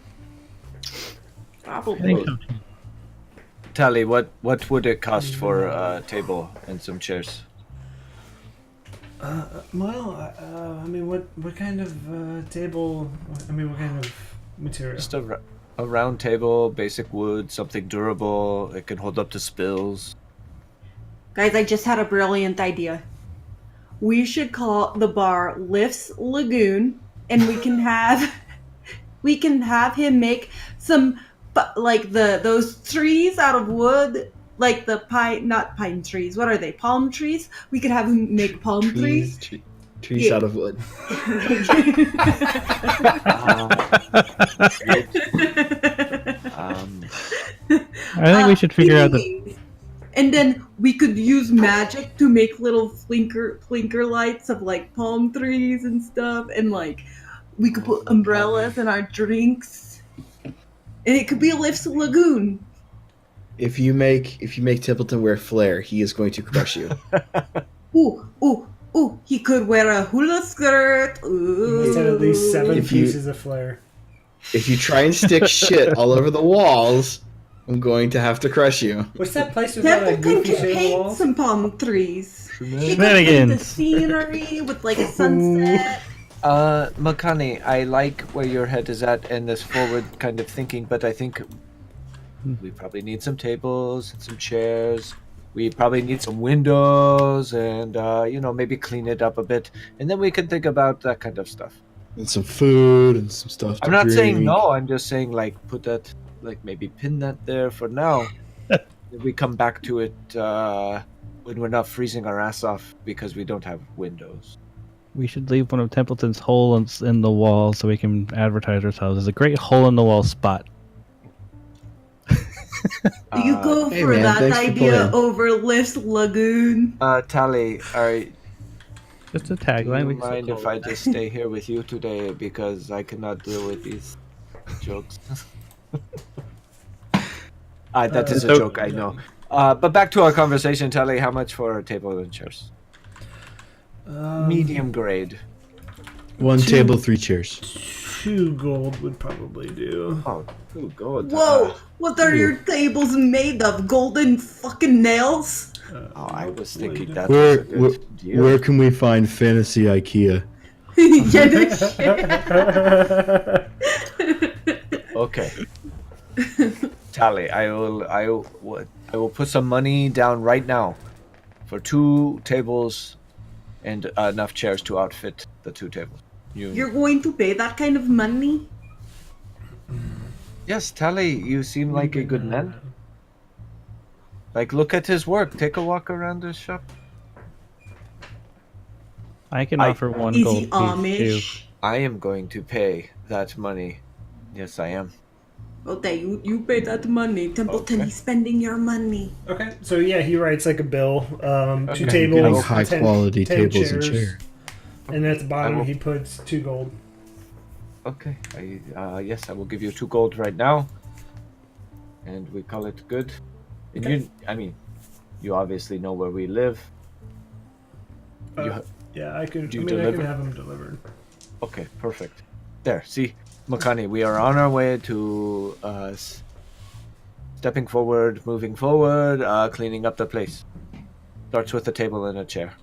Probably. Tally, what would it cost for a table and some chairs? I mean, what kind of table? I mean, what kind of material? Just a round table, basic wood, something durable. It can hold up to spills. Guys, I just had a brilliant idea. We should call the bar Lifts Lagoon, and we can have him make some like those trees out of wood, like the not pine trees. What are they? Palm trees. We could have him make palm trees. Trees Yeah. out of wood. I think we should figure out the. And then we could use magic to make little flinker lights of like palm trees and stuff, and like we could put umbrellas in our drinks, and it could be a Lifts Lagoon. If you make Templeton wear flare, he is going to crush you. Ooh! He could wear a hula skirt. Ooh. He must have at least 7 If you- pieces of flair. If you try and stick shit all over the walls, I'm going to have to crush you. What's that place with all that Templeton goofy can shit on the paint walls? some palm trees. He could paint the Shenanigans. scenery with like a sunset. Makani, I like where your head is at and this forward kind of thinking, but I think we probably need some tables and some chairs. We probably need some windows and, maybe clean it up a bit. And then we can think about that kind of stuff. And some food and some stuff to I'm not saying drink. no, I'm just saying, put that, maybe pin that there for now. If we come back to it when we're not freezing our ass off because we don't have windows. We should leave one of Templeton's holes in the wall so we can advertise ourselves as a great hole in the wall spot. You go hey for man, that thanks for idea playing. over Lifts Lagoon. Tally, Just a do tagline. you We can mind still if call I it. just stay here with you today because I cannot deal with these jokes? That is a So- joke, I know. But back to our conversation, Tally, how much for a table and chairs? Medium grade. 1 table, 3 chairs. 2 gold would probably do. Oh, ooh, gold. Whoa! What are your tables made of? Golden fucking nails? I was thinking that Where, was a where, good deal. where can we find fantasy IKEA? Yeah, no shit. Okay. Tally, I will put some money down right now for 2 tables and enough chairs to outfit the 2 tables. You're going to pay that kind of money? Yes, Tally, you seem like a good man. Look at his work. Take a walk around his shop. I can I- offer 1 Is gold he piece too. Amish? I am going to pay that money. Yes, I am. Okay, you pay that money. Templeton, Okay. he's spending your money. Okay, so yeah, he writes like a bill. 2 Okay. tables, Getting high 10 quality 10 tables and chairs, chairs. and at the bottom will- he puts 2 gold. Okay. Yes, I will give you 2 gold right now. And we call it good. And Okay. you obviously know where we live. Uh, yeah, I could. Do you I deliver? can have them delivered. Okay, perfect. There, see, Makani, we are on our way to stepping forward, moving forward, cleaning up the place. Starts with a table and a chair.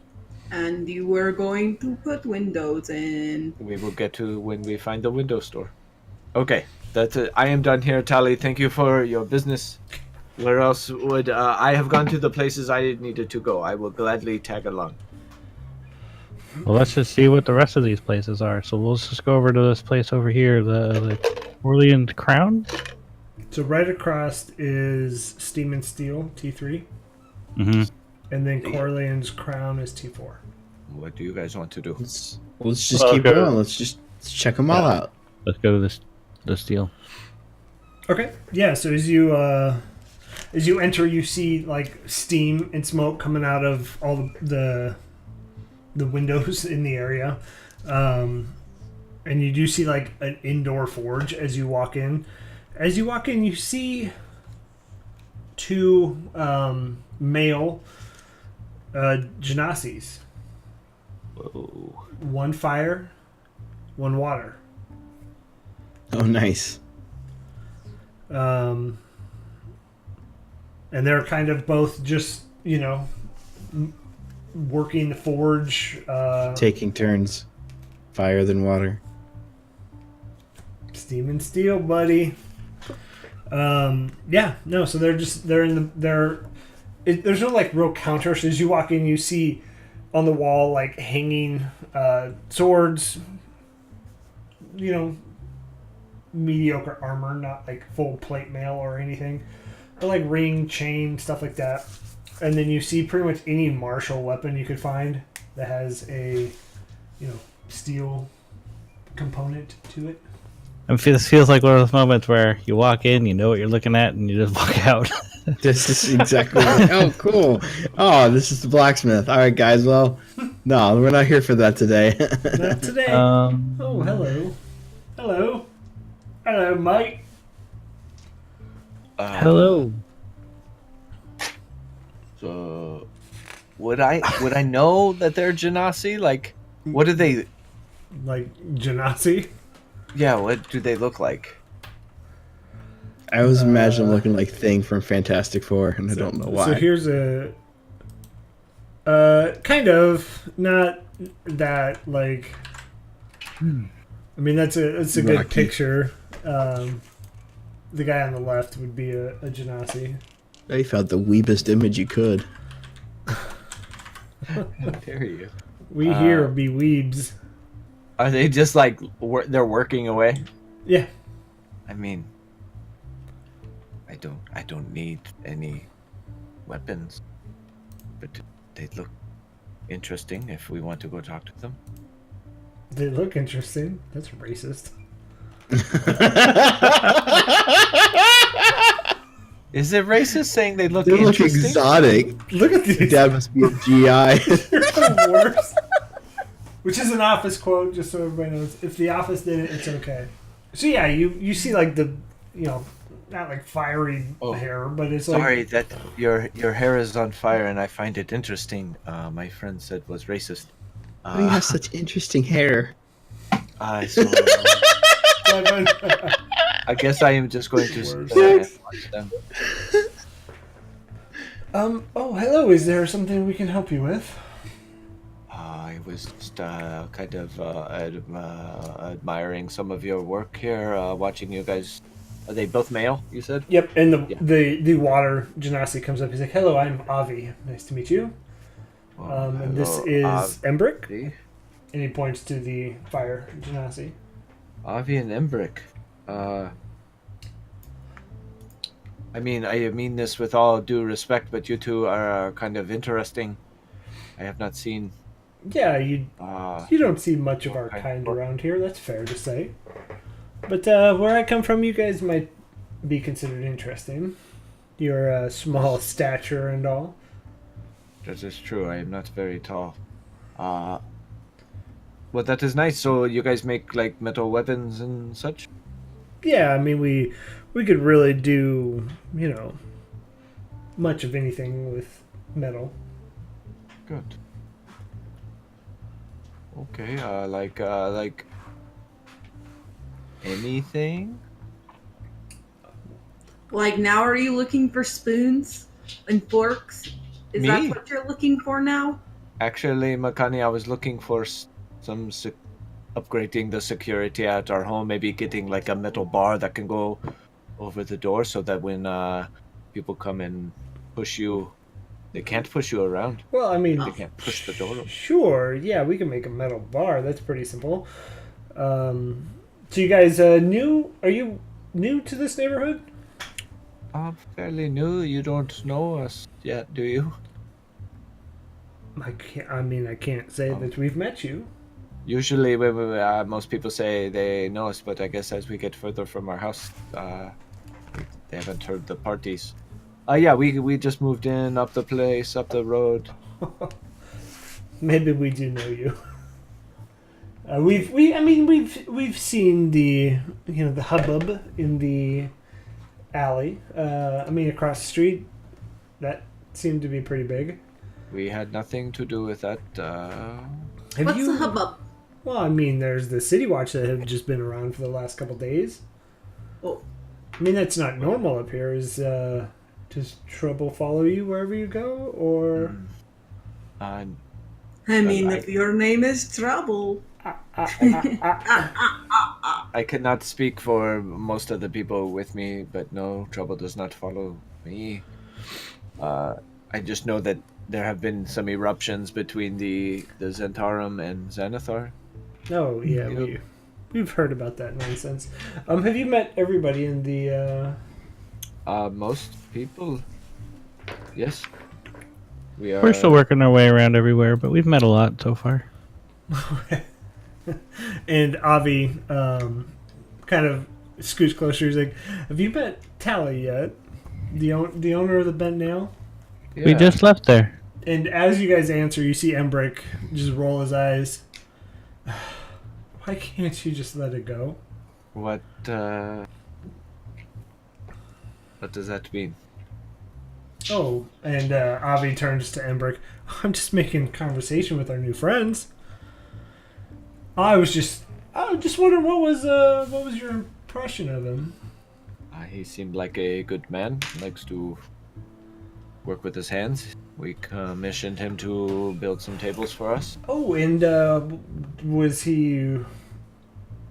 And you were going to put windows in. We will get to when we find the window store. Okay, that's it. I am done here, Tally. Thank you for your business. Where else would I have gone to the places I needed to go? I will gladly tag along. Well, let's just see what the rest of these places are. So we'll just go over to this place over here, the Orleans Crown. So right across is Steam and Steel T3, Mm-hmm. and then Corleone's Crown is T4. What do you guys want to do? Let's just Well, keep okay. going. Let's check them all out. Let's go to the steel. Okay. Yeah. So as you enter, you see like steam and smoke coming out of all the windows in the area, and you do see like an indoor forge as you walk in. As you walk in, you see 2 male Genasis. Whoa. 1 fire, 1 water. Oh, nice. And they're kind of both just, working the forge. Taking turns. Fire than water. Steam and steel, buddy. Yeah, no, so they're in the, there's no like real counter. So as you walk in, you see on the wall like hanging swords, mediocre armor, not like full plate mail or anything, but like ring, chain, stuff like that. And then you see pretty much any martial weapon you could find that has a, steel component to it. And this feels like one of those moments where you walk in, you know what you're looking at, and you just walk out. This is exactly right. Oh, cool. Oh, this is the blacksmith. All right, guys. Well, no, we're not here for that today. Not today. Oh, hello. Hello. Hello, Mike. Hello. So, would I know that they're Genasi? Like, what do they? Like Genasi? Yeah, what do they look like? I always imagine them looking like Thing from Fantastic Four, and I don't know why. So here's a kind of not that like. I mean that's a good Rocky. picture. The guy on the left would be a Genasi. You found the weebest image you could. How dare you? We here be weebs. Are they just like they're working away? Yeah. I mean, I don't need any weapons, but they look interesting. If we want to go talk to them, They look interesting. That's racist. is it racist saying they look They look interesting? exotic. Look at these. Dad must be a GI. You're the worst. Which is an Office quote, just so everybody knows. If the Office did it, it's okay. So yeah, you see like the, not like fiery hair, but it's like... Sorry that your hair is on fire, and I find it interesting. My friend said was racist. Why do you have such interesting hair? So, I guess I am just going to sit there and watch them. Oh, hello. Is there something we can help you with? I was just kind of admiring some of your work here, watching you guys. Are they both male, you said? Yep, and the water Genasi comes up. He's like, hello, I'm Avi. Nice to meet you. And this is Embrick. And he points to the fire Genasi. Avi and Embrick. I mean this with all due respect, but you two are kind of interesting. I have not seen... Yeah, you don't see much of our kind around here. That's fair to say. But where I come from, you guys might be considered interesting. Your small stature and all. That is true. I am not very tall. Well, that is nice. So you guys make like metal weapons and such? Yeah, I mean we could really do, much of anything with metal. Good. Okay, like anything? Like now, are you looking for spoons and forks? Is Me? that what you're looking for now? Actually, Makani, I was looking for some upgrading the security at our home. Maybe getting like a metal bar that can go over the door, so that when people come and push you, they can't push you around. Well, I mean, They can't push the door open. Sure, yeah, we can make a metal bar. That's pretty simple. So you guys new? Are you new to this neighborhood? I'm fairly new. You don't know us yet, do you? I can't say that we've met you. Usually, most people say they know us, but I guess as we get further from our house, they haven't heard the parties. Yeah, we just moved in, up the place, up the road. Maybe we do know you. We've seen the the hubbub in the alley. Across the street, that seemed to be pretty big. We had nothing to do with that. What's the hubbub? Well, there's the City Watch that have just been around for the last couple days. Oh, I mean, that's not normal up here. Does trouble follow you wherever you go, or? Uh, I mean, I- if your name is Trouble. I cannot speak for most of the people with me, but no, trouble does not follow me. I just know that there have been some eruptions between the Zentarum and Xanathar. Oh yeah, Yep. we've heard about that nonsense. Have you met everybody in the? Most people, yes, we are. We're still working our way around everywhere, but we've met a lot so far. And Avi, kind of scoots closer. He's like, "Have you met Tally yet? The owner of the bent nail?" We Yeah. just left there. And as you guys answer, you see Embrick just roll his eyes. Why can't you just let it go? What does that mean? Oh, and Avi turns to Embrick. I'm just making conversation with our new friends. I was just wondering what was your impression of him? He seemed like a good man. Likes to work with his hands. We commissioned him to build some tables for us. Oh, and was he?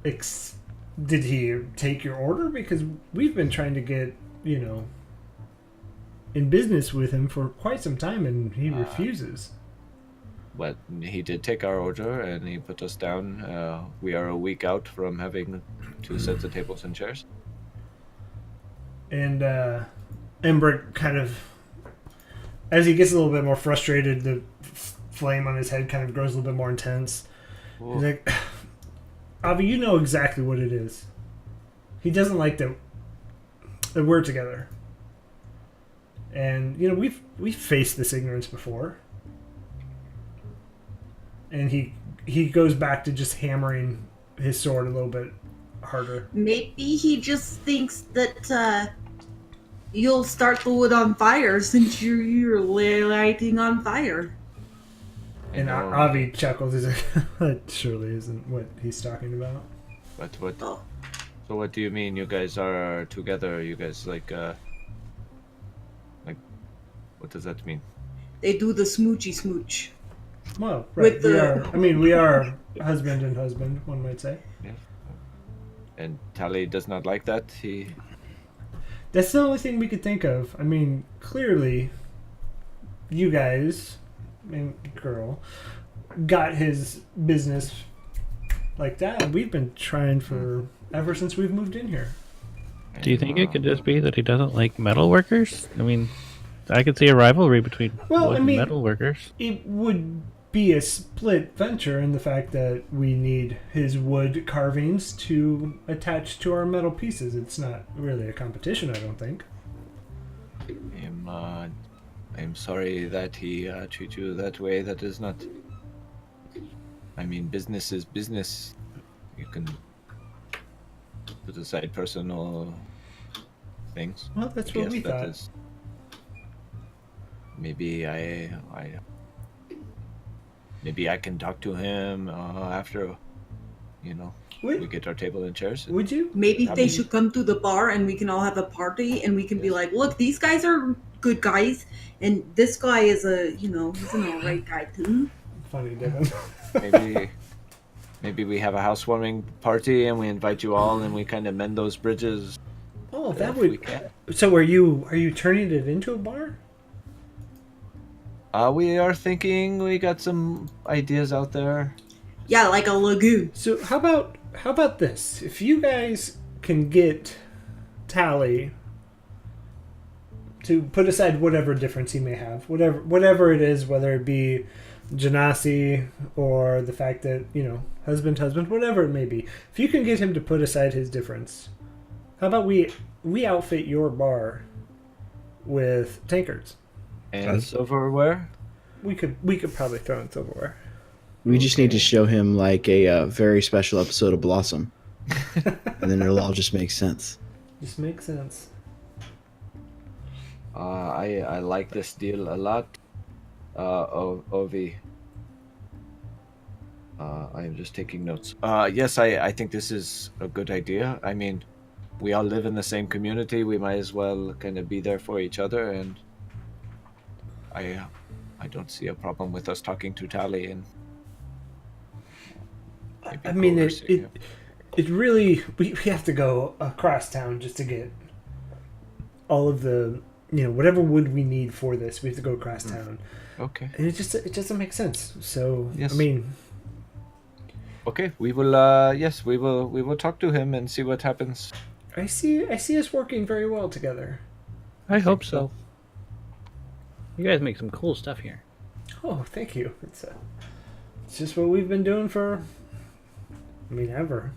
Did he take your order? Because we've been trying to get in business with him for quite some time, and he refuses. But he did take our order, and he put us down. We are a week out from having 2 sets of tables and chairs. And Embrick kind of, as he gets a little bit more frustrated, the flame on his head kind of grows a little bit more intense. Ooh. He's like, Avi, you know exactly what it is. He doesn't like that we're together. And we've faced this ignorance before. And he goes back to just hammering his sword a little bit harder. Maybe he just thinks that you'll start the wood on fire since you're lighting on fire. And I know. Avi chuckles. He's like, that surely isn't what he's talking about. But what? Oh. So what do you mean? You guys are together? You guys like what does that mean? They do the smoochy smooch. Well, right. With We the- are. I mean, we are husband and husband. One might say. And Tally does not like that. That's the only thing we could think of. I mean, clearly, you guys, and girl, got his business like that. And we've been trying for ever since we've moved in here. Do you think it could just be that he doesn't like metal workers? I mean, I could see a rivalry between Well, wood I mean- and metal workers. It would be a split venture in the fact that we need his wood carvings to attach to our metal pieces. It's not really a competition, I don't think. I'm sorry that he treats you that way. That is not. I mean, business is business. You can put aside personal things. Well, that's I what guess we that thought. is- Maybe maybe I can talk to him after, we Would, get our table and chairs. would you? Maybe I they mean- should come to the bar and we can all have a party and we can be like, look, these guys are good guys and this guy is he's an alright guy too. Funny, Devin. Maybe we have a housewarming party and we invite you all and we kind of mend those bridges. Oh, that if we would. can. So, are you turning it into a bar? We are thinking. We got some ideas out there. Yeah, like a lagoon. So, how about this? If you guys can get Tally to put aside whatever difference he may have, whatever it is, whether it be Genasi or the fact that husband, whatever it may be, if you can get him to put aside his difference, how about we outfit your bar with tankards? And silverware. We could probably throw in silverware. We just need to show him like a very special episode of Blossom, and then it'll all just make sense. Just makes sense. I like this deal a lot. Ovi. I am just taking notes. Yes, I think this is a good idea. I mean, we all live in the same community. We might as well kind of be there for each other, and I don't see a problem with us talking to Tally and. maybe I mean, go it, overseeing it, it really, we have to go across town just to get all of the, whatever wood we need for this. We have to go across town. Okay. And it doesn't make sense. So, Yes. I mean, Okay, we will. Yes, we will. We will talk to him and see what happens. I see us working very well together. I hope so. You guys make some cool stuff here. Oh, thank you. It's just what we've been doing for, ever.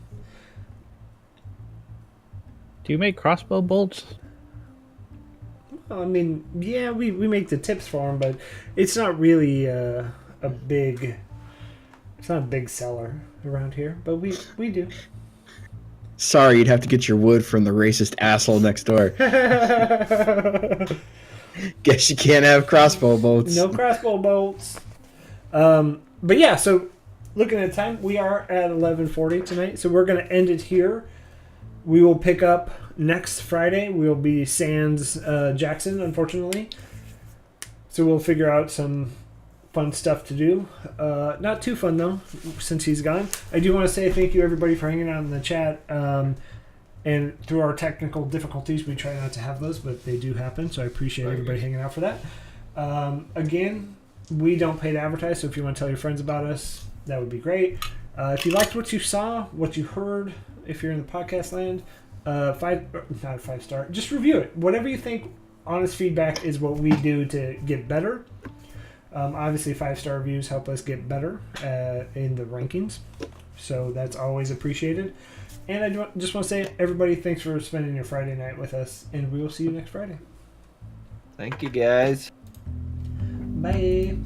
Do you make crossbow bolts? Well, yeah, we make the tips for them, but it's not really a big. It's not a big seller around here, but we do. Sorry, you'd have to get your wood from the racist asshole next door. Guess you can't have crossbow bolts. No crossbow bolts. But yeah, so looking at time, we are at 11:40 tonight, so we're going to end it here. We will pick up next Friday. We'll be sans Jackson, unfortunately. So we'll figure out some fun stuff to do. Not too fun, though, since he's gone. I do want to say thank you, everybody, for hanging out in the chat. And through our technical difficulties, we try not to have those, but they do happen. So I appreciate everybody hanging out for that. Again, we don't pay to advertise, so if you want to tell your friends about us, that would be great. If you liked what you saw, what you heard, if you're in the podcast land, not a 5-star, just review it. Whatever you think, honest feedback is what we do to get better. Obviously, 5-star reviews help us get better in the rankings, so that's always appreciated. And I just want to say, everybody, thanks for spending your Friday night with us, and we will see you next Friday. Thank you, guys. Bye.